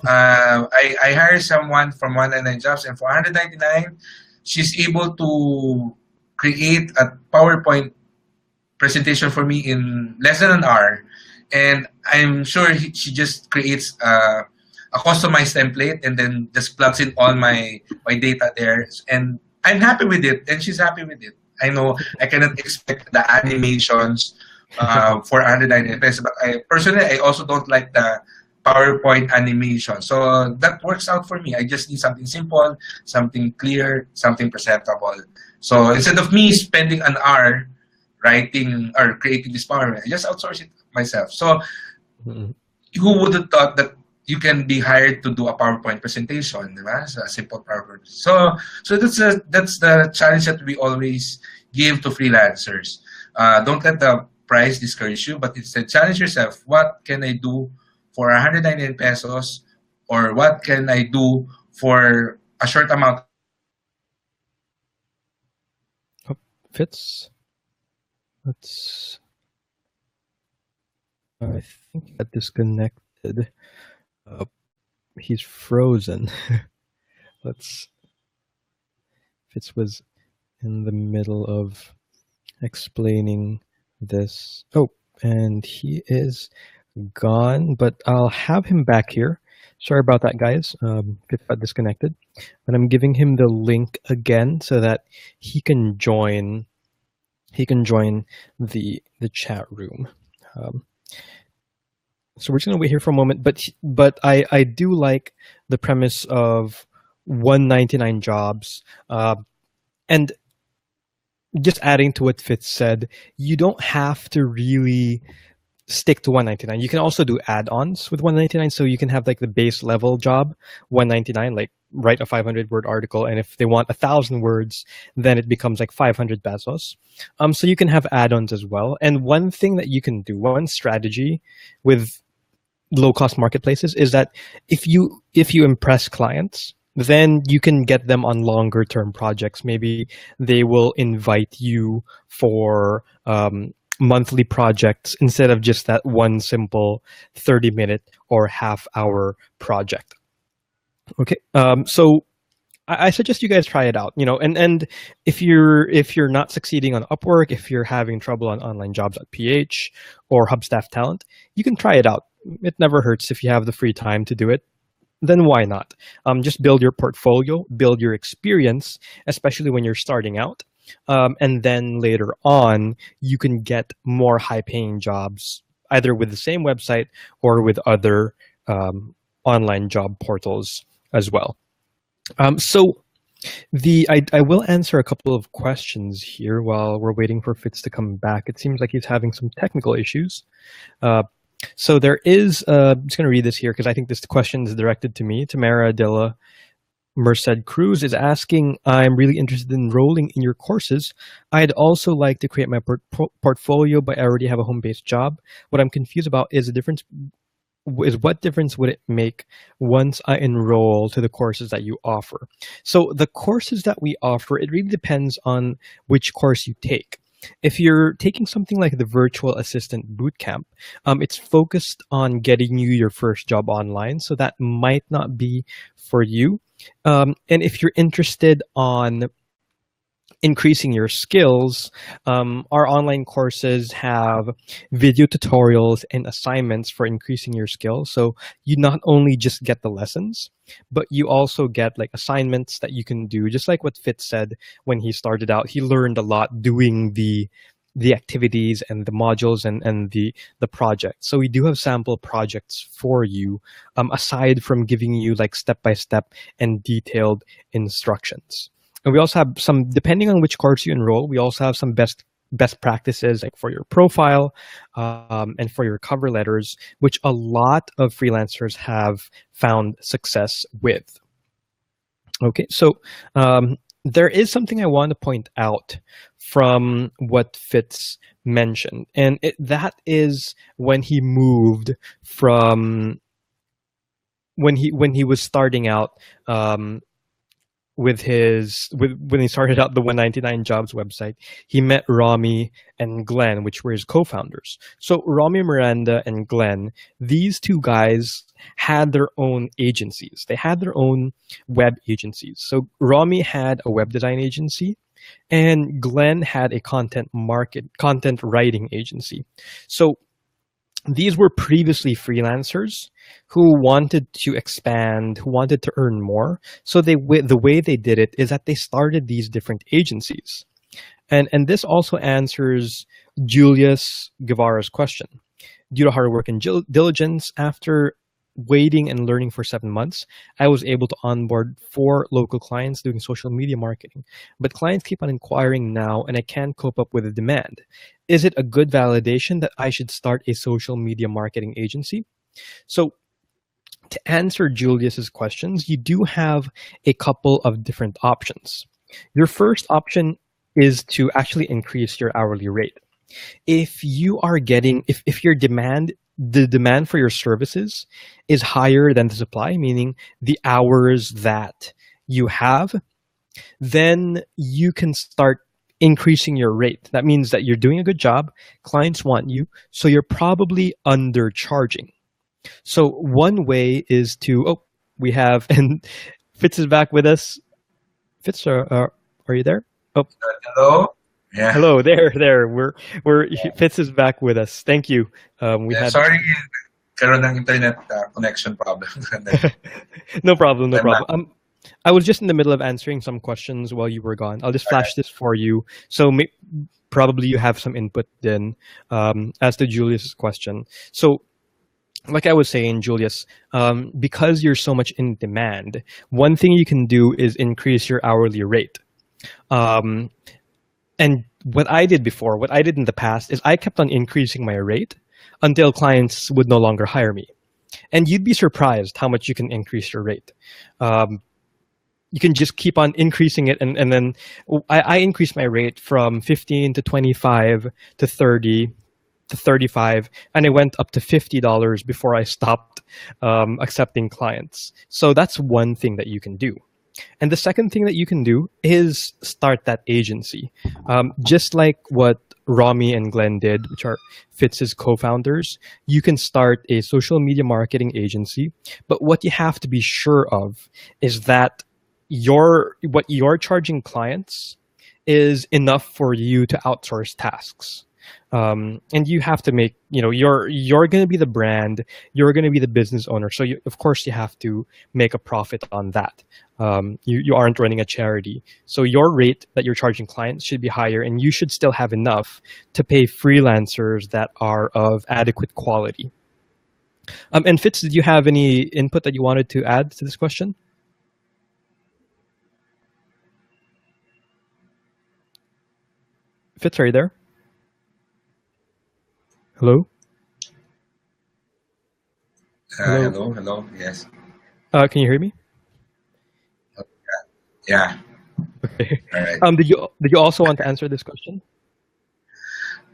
[SPEAKER 2] I hire someone from 199 Jobs, and for 199, she's able to create a PowerPoint presentation for me in less than an hour, and I'm sure she just creates a customized template and then just plugs in all my data there, and I'm happy with it, and she's happy with it. I know I cannot expect the animations for 199 pesos, but I personally I also don't like the PowerPoint animation. So that works out for me. I just need something simple, something clear, something presentable. So instead of me spending an hour writing or creating this PowerPoint, I just outsource it myself. So
[SPEAKER 1] Mhm.
[SPEAKER 2] who would have thought that you can be hired to do a PowerPoint presentation, di ba? So a simple PowerPoint. So that's the challenge that we always give to freelancers. Don't let the price discourage you, but instead challenge yourself. What can I do for 199 pesos, or what can I do for a short amount?
[SPEAKER 1] Oh, Fitz, let's. I think I got disconnected. Uh, he's frozen. Let's. Fitz was in the middle of explaining this. Oh, and he is gone, but I'll have him back here. Sorry about that, guys. Fitz got disconnected, but I'm giving him the link again so that he can join. He can join the chat room. Um, so we're just gonna wait here for a moment, but I do like the premise of 199 jobs, and just adding to what Fitz said, you don't have to really stick to 199. You can also do add-ons with 199, so you can have like the base level job 199, like write a 500-word article, and if they want 1,000 words, then it becomes like 500 pesos. So you can have add-ons as well. And one thing that you can do, one strategy with low-cost marketplaces is that if you impress clients, then you can get them on longer term projects. Maybe they will invite you for monthly projects instead of just that one simple 30-minute or half-hour project. Okay, so I suggest you guys try it out. And if you're not succeeding on Upwork, if you're having trouble on online jobs.ph or Hubstaff Talent, you can try it out. It never hurts if you have the free time to do it. Then why not? Just build your portfolio, build your experience, especially when you're starting out. And then later on, you can get more high-paying jobs, either with the same website or with other online job portals as well. So I will answer a couple of questions here while we're waiting for Fitz to come back. It seems like he's having some technical issues. So there is, I'm just going to read this here because I think this question is directed to me. Tamara Della Merced Cruz is asking, I'm really interested in enrolling in your courses. I'd also like to create my portfolio, but I already have a home-based job. What I'm confused about is what difference would it make once I enroll to the courses that you offer? So the courses that we offer, it really depends on which course you take. If you're taking something like the Virtual Assistant Bootcamp, it's focused on getting you your first job online, so that might not be for you. And if you're interested on increasing your skills, our online courses have video tutorials and assignments for increasing your skills. So you not only just get the lessons, but you also get like assignments that you can do. Just like what Fitz said when he started out, he learned a lot doing the activities and the modules and the projects. So we do have sample projects for you, aside from giving you like step-by-step and detailed instructions. And we also have some, depending on which course you enroll, we also have some best practices like for your profile and for your cover letters, which a lot of freelancers have found success with. Okay, so there is something I want to point out from what Fitz mentioned, and that is when he moved from when he was starting out with when he started out the 199 Jobs website, he met Rami and Glenn, which were his co-founders. So Rami Miranda and Glenn, these two guys had their own agencies. They had their own web agencies. So Rami had a web design agency, and Glenn had a content writing agency. So these were previously freelancers who wanted to expand, who wanted to earn more. So the way they did it is that they started these different agencies. And this also answers Julius Guevara's question. Due to hard work and diligence, after waiting and learning for 7 months, I was able to onboard 4 local clients doing social media marketing. But clients keep on inquiring now, and I can't cope up with the demand. Is it a good validation that I should start a social media marketing agency? So to answer Julius's questions, you do have a couple of different options. Your first option is to actually increase your hourly rate. If you are getting, if your the demand for your services is higher than the supply, meaning the hours that you have, then you can start increasing your rate. That means that you're doing a good job, clients want you, so you're probably undercharging. So one way is to, we have, and Fitz is back with us. Fitz, are you there? Oh,
[SPEAKER 2] Hello. Yeah.
[SPEAKER 1] hello, there. Fitz is back with us. Thank you. We
[SPEAKER 2] Yeah,
[SPEAKER 1] had
[SPEAKER 2] sorry, karoon ng internet connection problem.
[SPEAKER 1] no problem, no
[SPEAKER 2] I'm back.
[SPEAKER 1] problem. I was just in the middle of answering some questions while you were gone. I'll just flash this for you. So probably you have some input then as to Julius's question. So like I was saying, Julius, because you're so much in demand, one thing you can do is increase your hourly rate. And what I did in the past is I kept on increasing my rate until clients would no longer hire me. And you'd be surprised how much you can increase your rate. You can just keep on increasing it. And then I increased my rate from 15 to 25 to 30 to 35, and I went up to $50 before I stopped accepting clients. So that's one thing that you can do. And the second thing that you can do is start that agency. Just like what Rami and Glenn did, which are Fitz's co-founders, you can start a social media marketing agency. But what you have to be sure of is that what you're charging clients is enough for you to outsource tasks. And you have to make, you're going to be the brand, you're going to be the business owner. So of course you have to make a profit on that. You aren't running a charity. So your rate that you're charging clients should be higher, and you should still have enough to pay freelancers that are of adequate quality. And Fitz, did you have any input that you wanted to add to this question? Fitz, are you there? Hello? Hello?
[SPEAKER 2] Hello. Yes.
[SPEAKER 1] Can you hear me?
[SPEAKER 2] Yeah.
[SPEAKER 1] Okay.
[SPEAKER 2] All right.
[SPEAKER 1] Did you also want to answer this question?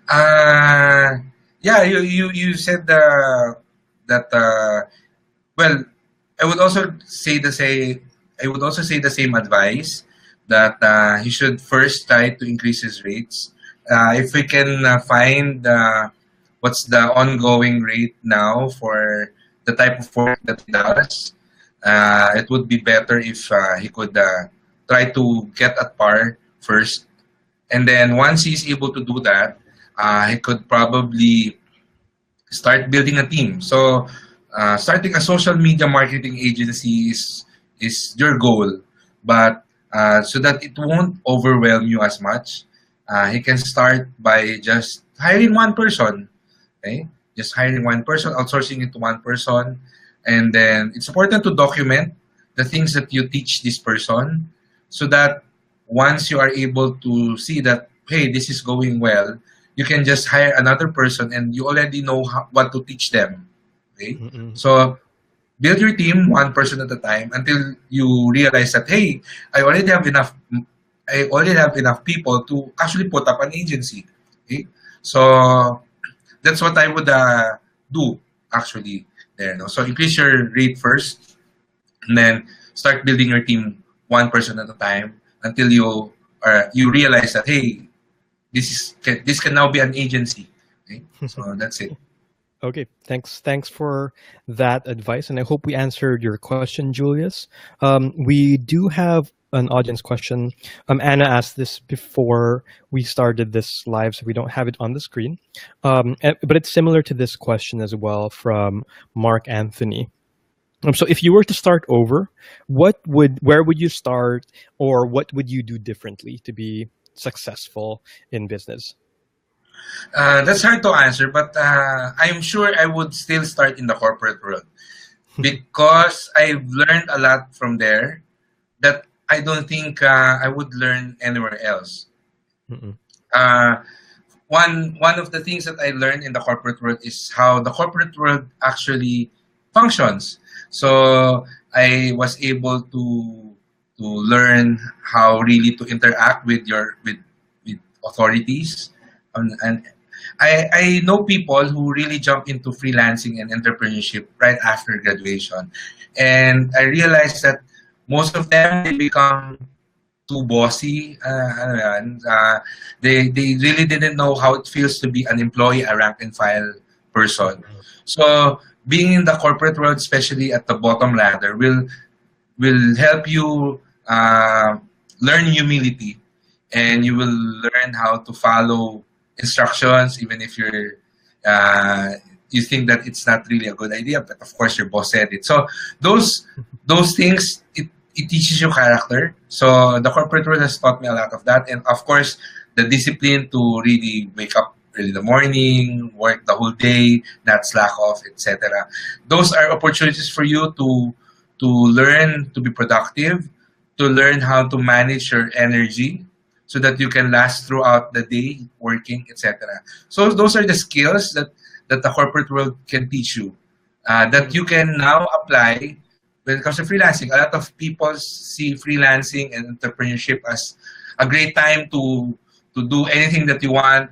[SPEAKER 2] Yeah. You said that. Well, I would also say the same advice that he should first try to increase his rates. If we can find what's the ongoing rate now for the type of work that he does, it would be better if he could try to get at par first. And then once he's able to do that, he could probably start building a team. So starting a social media marketing agency is your goal, but so that it won't overwhelm you as much, he can start by just hiring one person. Okay? Just hiring one person, outsourcing it to one person. And then it's important to document the things that you teach this person so that once you are able to see that, hey, this is going well, you can just hire another person and you already know what to teach them. Okay,
[SPEAKER 1] Mm-mm.
[SPEAKER 2] so build your team one person at a time until you realize that, hey, I already have enough. I already have enough people to actually put up an agency. Okay, so that's what I would do actually there. No? So increase your rate first, and then start building your team one person at a time until you realize that, hey, this can now be an agency. Okay, so that's it.
[SPEAKER 1] Okay, thanks for that advice, and I hope we answered your question, Julius. We do have an audience question. Anna asked this before we started this live, so we don't have it on the screen. But it's similar to this question as well from Mark Anthony. So if you were to start over, where would you start, or what would you do differently to be successful in business?
[SPEAKER 2] That's hard to answer, but I'm sure I would still start in the corporate world because I've learned a lot from there that I don't think I would learn anywhere else.
[SPEAKER 1] Mm-mm.
[SPEAKER 2] Uh, one of the things that I learned in the corporate world is how the corporate world actually functions. So I was able to learn how really to interact with with authorities, and I know people who really jump into freelancing and entrepreneurship right after graduation, and I realized that most of them they become too bossy. Ano yan, they really didn't know how it feels to be an employee, a rank and file person. So being in the corporate world, especially at the bottom ladder, will help you learn humility, and you will learn how to follow instructions even if uh, you think that it's not really a good idea, but of course your boss said it. So those things, it teaches you character. So the corporate world has taught me a lot of that, and of course the discipline to really wake up early in the morning, work the whole day, not slack off, etc. Those are opportunities for you to learn to be productive, to learn how to manage your energy so that you can last throughout the day working, etc. So those are the skills that the corporate world can teach you, that you can now apply when it comes to freelancing. A lot of people see freelancing and entrepreneurship as a great time to do anything that you want,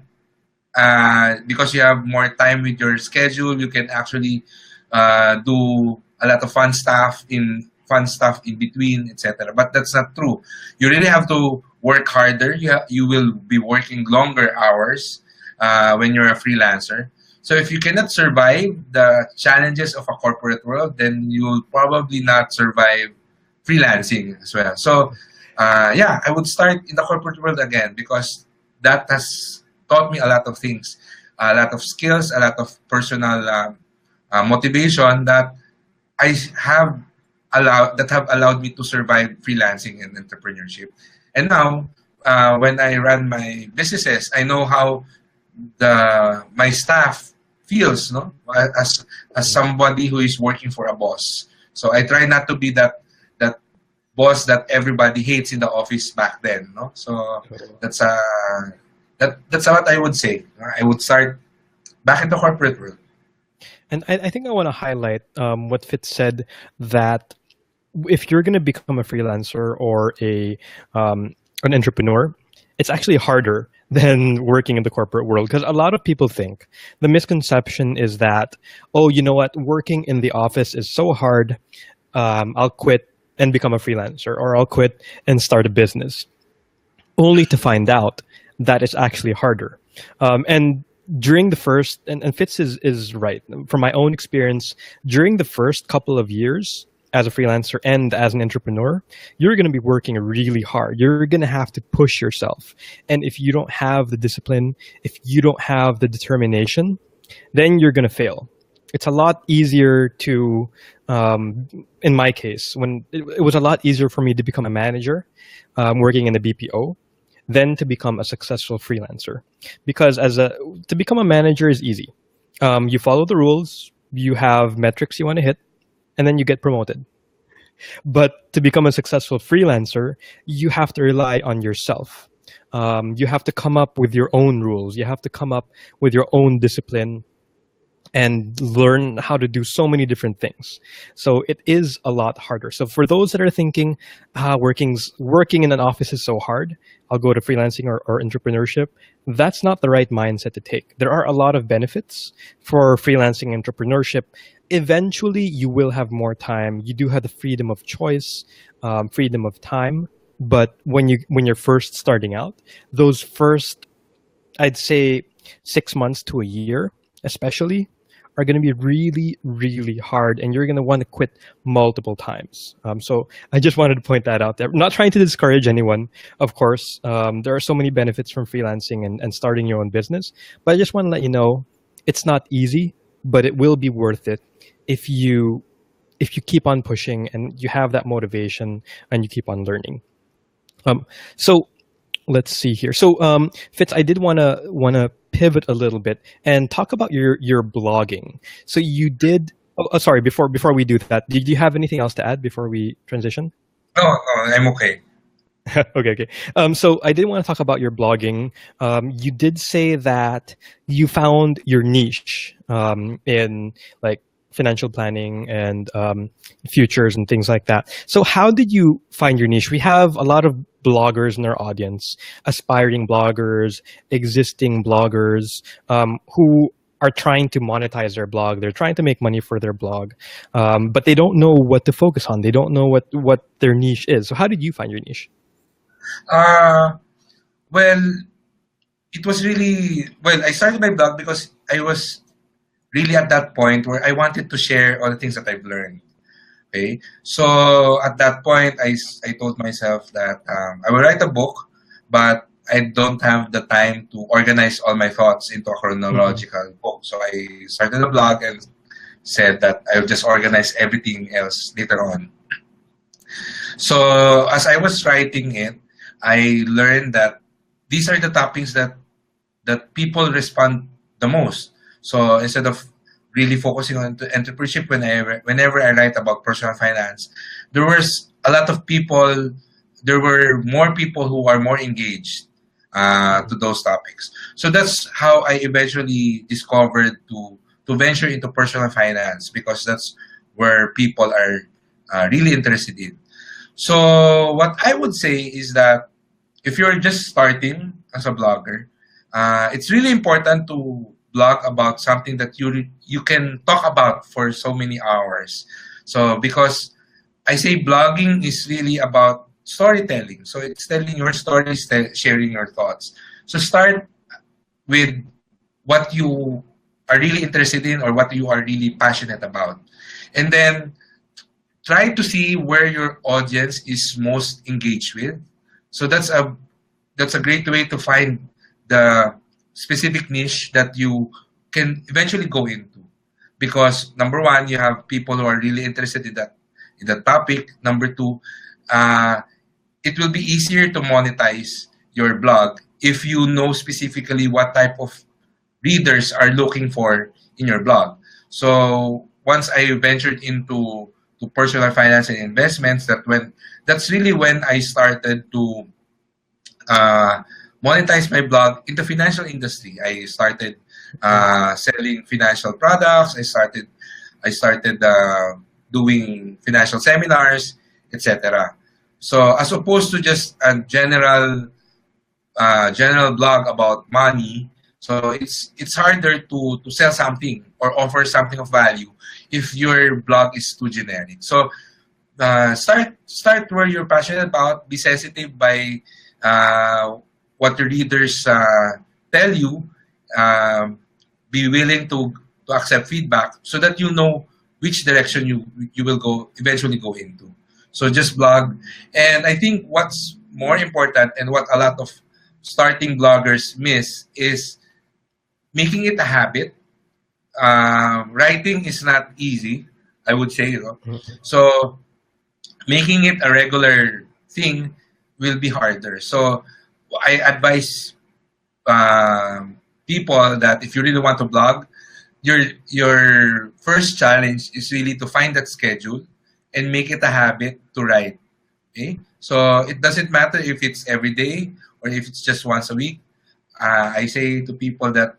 [SPEAKER 2] because you have more time with your schedule. You can actually do a lot of fun stuff in between, etc. But that's not true. You really have to work harder. You will be working longer hours when you're a freelancer. So if you cannot survive the challenges of a corporate world, then you will probably not survive freelancing as well. So yeah, I would start in the corporate world again because that has taught me a lot of things, a lot of skills, a lot of personal motivation that I have allowed me to survive freelancing and entrepreneurship. And now, when I run my businesses, I know how my staff feels, no, as somebody who is working for a boss. So I try not to be that boss that everybody hates in the office back then, no. So that's that's what I would say. I would start back in the corporate world.
[SPEAKER 1] And I think I want to highlight what Fitz said, that if you're going to become a freelancer or an entrepreneur, it's actually harder than working in the corporate world, because a lot of people think the misconception is that, oh, you know what, working in the office is so hard, I'll quit and become a freelancer, or I'll quit and start a business, only to find out that it's actually harder. And during the first, and Fitz is right, from my own experience, during the first couple of years as a freelancer and as an entrepreneur, you're going to be working really hard. You're going to have to push yourself. And if you don't have the discipline, if you don't have the determination, then you're going to fail. It's a lot easier to, in my case, when it was a lot easier for me to become a manager working in the BPO than to become a successful freelancer. Because to become a manager is easy. You follow the rules, you have metrics you want to hit, and then you get promoted. But to become a successful freelancer, you have to rely on yourself. You have to come up with your own rules. You have to come up with your own discipline and learn how to do so many different things. So it is a lot harder. So for those that are thinking, working in an office is so hard, I'll go to freelancing or entrepreneurship. That's not the right mindset to take. There are a lot of benefits for freelancing entrepreneurship. Eventually, you will have more time. You do have the freedom of choice, freedom of time. But when you're first starting out, those first, I'd say, 6 months to a year, especially, are going to be really, really hard, and you're going to want to quit multiple times. So I just wanted to point that out there. I'm not trying to discourage anyone, of course. There are so many benefits from freelancing and starting your own business, but I just want to let you know it's not easy, but it will be worth it if you keep on pushing and you have that motivation and you keep on learning. So let's see here. So Fitz, I did wanna pivot a little bit and talk about your blogging. So you did. Oh, sorry. Before we do that, did you have anything else to add before we transition?
[SPEAKER 2] No, no, I'm okay.
[SPEAKER 1] Okay. So I did want to talk about your blogging. You did say that you found your niche in like financial planning and futures and things like that. So how did you find your niche? We have a lot of bloggers in our audience, aspiring bloggers, existing bloggers who are trying to monetize their blog. They're trying to make money for their blog, but they don't know what to focus on. They don't know what their niche is. So how did you find your niche?
[SPEAKER 2] Uh, well, it was really well. I started my blog because I was really at that point where I wanted to share all the things that I've learned. Okay, so at that point, I told myself that I will write a book, but I don't have the time to organize all my thoughts into a
[SPEAKER 1] Mm-hmm.
[SPEAKER 2] chronological book. So I started a blog and said that I'll just organize everything else later on. So as I was writing it, I learned that these are the topics that people respond the most. So instead of really focusing on entrepreneurship, whenever I write about personal finance, there was a lot of people. There were more people who are more engaged to those topics. So that's how I eventually discovered to venture into personal finance because that's where people are really interested in. So what I would say is that if you're just starting as a blogger, it's really important to blog about something that you can talk about for so many hours. So because I say blogging is really about storytelling. So it's telling your stories, sharing your thoughts. So start with what you are really interested in or what you are really passionate about. And then try to see where your audience is most engaged with. So that's a great way to find the specific niche that you can eventually go into. Because number one, you have people who are really interested in that topic. Number two, uh, it will be easier to monetize your blog if you know specifically what type of readers are looking for in your blog. So once I ventured into to personal finance and investments, that's really when I started to uh, monetize my blog in the financial industry. I started selling financial products. I started doing financial seminars, etc. So as opposed to just a general blog about money, so it's harder to sell something or offer something of value if your blog is too generic. So start where you're passionate about. Be sensitive by uh, what the readers tell you. Um, be willing to accept feedback so that you know which direction you will go eventually go into. So just blog, and I think what's more important and what a lot of starting bloggers miss is making it a habit. Writing is not easy, I would say.
[SPEAKER 1] Mm-hmm.
[SPEAKER 2] So making it a regular thing will be harder. So I advise people that if you really want to blog, your first challenge is really to find that schedule and make it a habit to write. Okay, so it doesn't matter if it's every day or if it's just once a week. I say to people that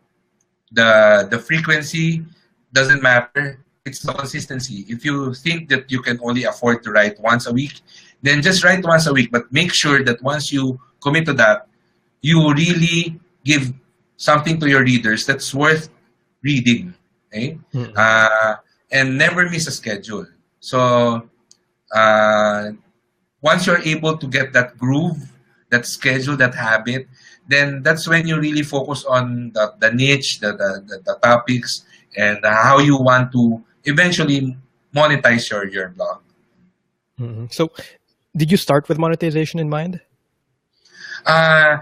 [SPEAKER 2] the frequency doesn't matter. It's the consistency. If you think that you can only afford to write once a week, then just write once a week. But make sure that once you commit to that, you really give something to your readers that's worth reading. Okay?
[SPEAKER 1] Mm-hmm.
[SPEAKER 2] And never miss a schedule. So uh, once you're able to get that groove, that schedule, that habit, then that's when you really focus on the niche, the topics, and how you want to eventually monetize your blog.
[SPEAKER 1] Mm-hmm. So, did you start with monetization in mind?
[SPEAKER 2] Uh,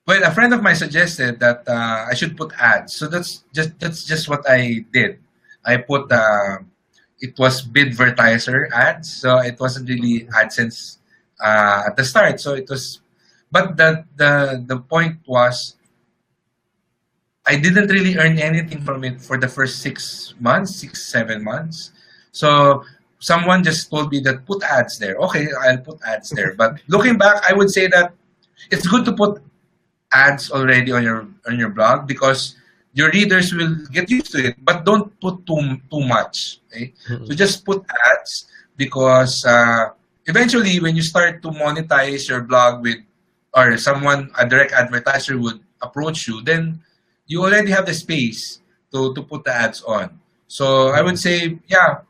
[SPEAKER 2] well, a friend of mine suggested that I should put ads, so that's just what I did. I put it was Bidvertiser ads, so it wasn't really AdSense at the start. So it was, but the point was I didn't really earn anything from it for the first 6 months, 6 7 months. So someone just told me that put ads there. Okay, I'll put ads there. But looking back, I would say that it's good to put ads already on your blog because your readers will get used to it. But don't put too much. Okay? So
[SPEAKER 1] Mm-hmm.
[SPEAKER 2] just put ads because eventually when you start to monetize your blog with or someone a direct advertiser would approach you, then you already have the space to put the ads on. So I would say, yeah,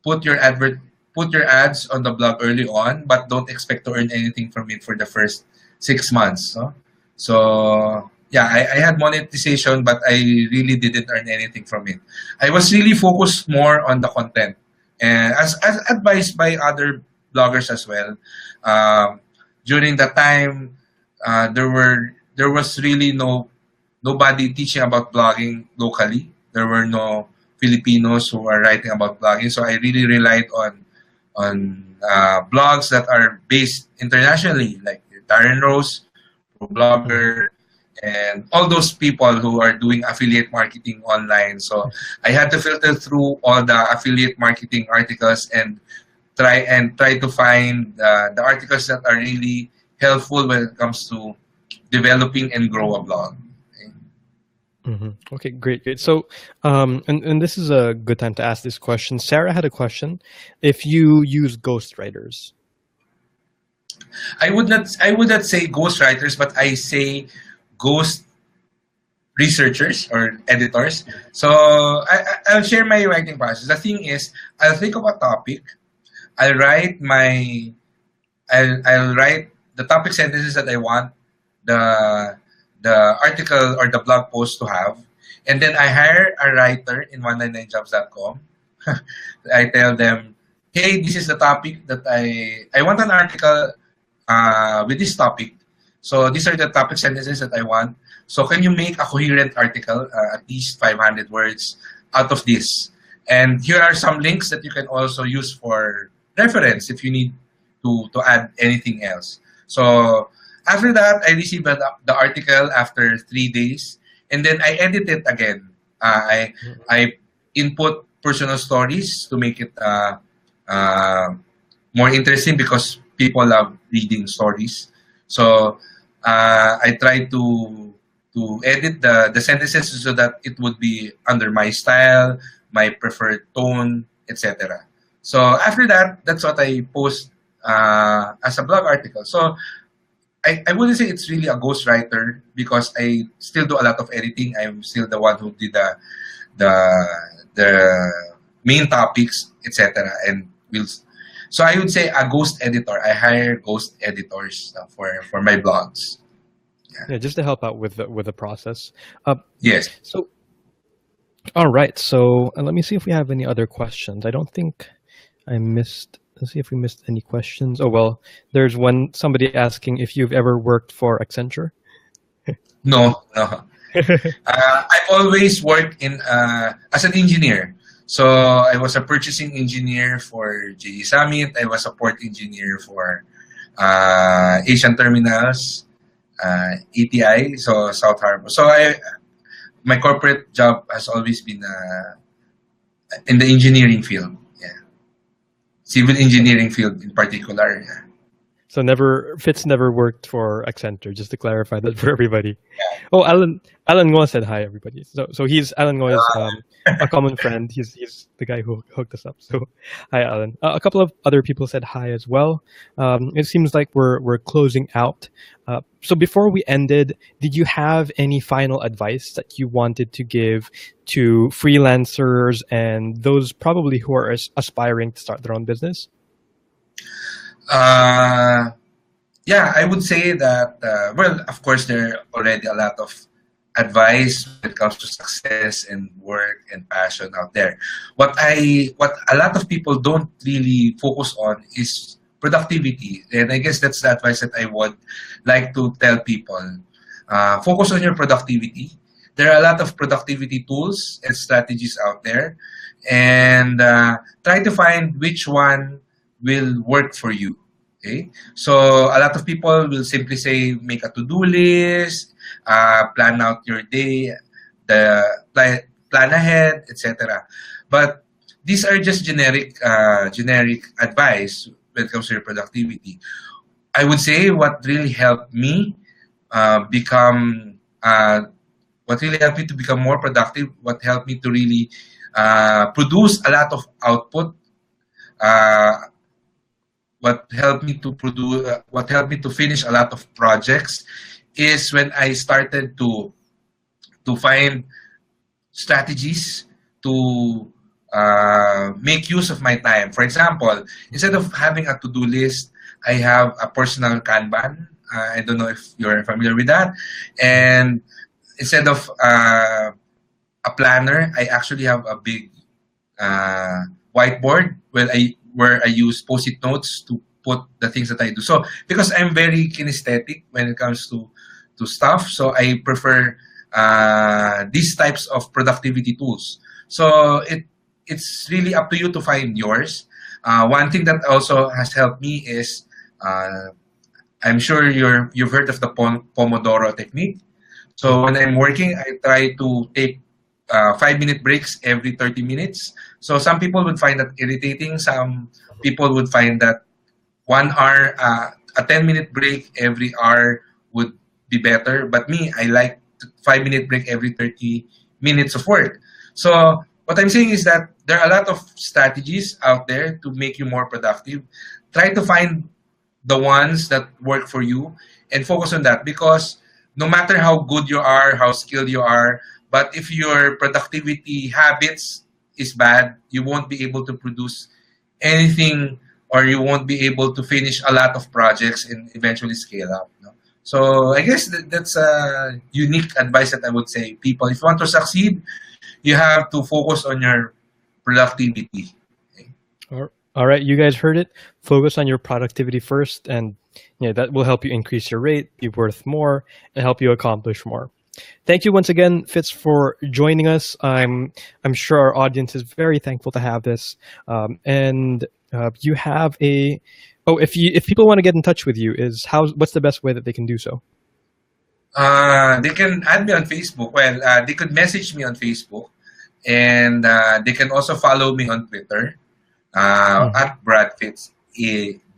[SPEAKER 2] put your ads on the blog early on, but don't expect to earn anything from it for the first 6 months. No? So yeah, I had monetization, but I really didn't earn anything from it. I was really focused more on the content, and as advised by other bloggers as well. Um, During the time, there was really nobody teaching about blogging locally. There were no Filipinos who are writing about blogging, so I really relied on blogs that are based internationally, like Darren Rose,
[SPEAKER 1] Mm-hmm.
[SPEAKER 2] ProBlogger, and all those people who are doing affiliate marketing online. So I had to filter through all the affiliate marketing articles and try to find the articles that are really helpful when it comes to developing and grow a blog. Okay.
[SPEAKER 1] Mm-hmm. Okay, great, great. So, and this is a good time to ask this question. Sarah had a question. If you use ghostwriters,
[SPEAKER 2] I would not say ghostwriters, but I say ghost researchers or editors. So I'll share my writing process. The thing is, I'll think of a topic. I'll write my I'll write the topic sentences that I want the article or the blog post to have, and then I hire a writer in 199jobs.com. I tell them, hey, this is the topic that I want an article with this topic. So these are the topic sentences that I want. So can you make a coherent article, at least 500 words out of this? And here are some links that you can also use for reference if you need to add anything else. So after that, I receive the article after 3 days, and then I edit it again. I input personal stories to make it uh, more interesting because people love reading stories. So I try to edit the sentences so that it would be under my style, my preferred tone, etc. So after that, that's what I post as a blog article. So I wouldn't say it's really a ghostwriter because I still do a lot of editing. I'm still the one who did the the main topics, etc. And will so I would say a ghost editor. I hire ghost editors for my blogs. Yeah.
[SPEAKER 1] yeah, just to help out with the process. Uh,
[SPEAKER 2] Yes.
[SPEAKER 1] so, all right. So let me see if we have any other questions. I don't think I missed. Let's see if we missed any questions. Oh well, there's one somebody asking if you've ever worked for Accenture.
[SPEAKER 2] No. No. I've always worked in as an engineer. So I was a purchasing engineer for GE Summit. I was a port engineer for Asian Terminals, ATI, so South Harbor. So my corporate job has always been in the engineering field. Yeah. civil engineering field in particular. Yeah.
[SPEAKER 1] So Fitz never worked for Accenture, just to clarify that for everybody. Oh, Alan Ngo said hi, everybody. So Alan Ngo is a common friend. He's the guy who hooked us up. So hi, Alan. A couple of other people said hi as well. It seems like we're closing out. So before we ended, did you have any final advice that you wanted to give to freelancers and those probably who are aspiring to start their own business?
[SPEAKER 2] Yeah, I would say that, well, of course, there are already a lot of advice when it comes to success and work and passion out there. What a lot of people don't really focus on is productivity. And I guess that's the advice that I would like to tell people. Focus on your productivity. There are a lot of productivity tools and strategies out there. And try to find which one will work for you. Okay, so a lot of people will simply say make a to-do list, plan out your day, the plan ahead, etc. But these are just generic advice when it comes to your productivity. I would say what really helped me become what really helped me to become more productive, what helped me to really produce a lot of output. What helped me to finish a lot of projects is when I started to find strategies to make use of my time. For example, instead of having a to-do list, I have a personal Kanban. I don't know if you're familiar with that. And instead of a planner, I actually have a big whiteboard where I use Post-it notes to put the things that I do. So because I'm very kinesthetic when it comes to stuff, so I prefer these types of productivity tools. So it's really up to you to find yours. One thing that also has helped me is I'm sure you've heard of the Pomodoro technique. So when I'm working, I try to take 5-minute breaks every 30 minutes. So some people would find that irritating. Some people would find that 1 hour, a 10-minute break every hour would be better. But me, I like 5-minute break every 30 minutes of work. So what I'm saying is that there are a lot of strategies out there to make you more productive. Try to find the ones that work for you and focus on that, because no matter how good you are, how skilled you are, but if your productivity habits is bad, you won't be able to produce anything, or you won't be able to finish a lot of projects and eventually scale up. No? So I guess that's a unique advice that I would say. People, if you want to succeed, you have to focus on your productivity. Okay?
[SPEAKER 1] All right, you guys heard it. Focus on your productivity first, and that will help you increase your rate, be worth more, and help you accomplish more. Thank you once again, Fitz, for joining us. I'm sure our audience is very thankful to have this. And you have if people want to get in touch with you, what's the best way that they can do so?
[SPEAKER 2] They can add me on Facebook. Well, they could message me on Facebook, and they can also follow me on Twitter at Brad Fitz,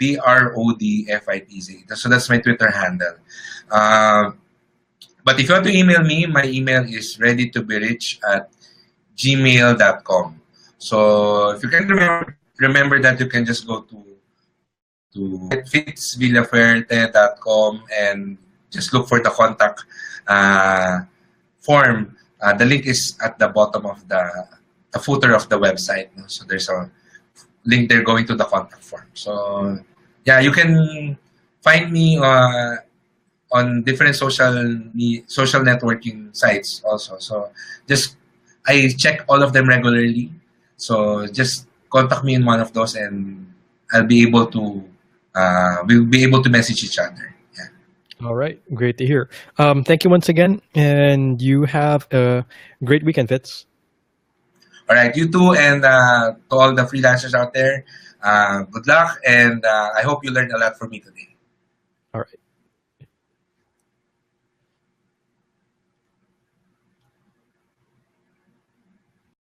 [SPEAKER 2] BRODFITZ. So that's my Twitter handle. But if you want to email me, my email is readytoberich@gmail.com. So if you can remember that, you can just go to fitzvillafuerte.com and just look for the contact form. The link is at the bottom of the footer of the website. So there's a link there going to the contact form. So yeah, you can find me on different social networking sites also. So I check all of them regularly. So just contact me in one of those, and I'll be able to we'll be able to message each other. Yeah.
[SPEAKER 1] All right, great to hear. Thank you once again, and you have a great weekend, Fitz.
[SPEAKER 2] All right, you too, and to all the freelancers out there, good luck, and I hope you learned a lot from me today.
[SPEAKER 1] All right.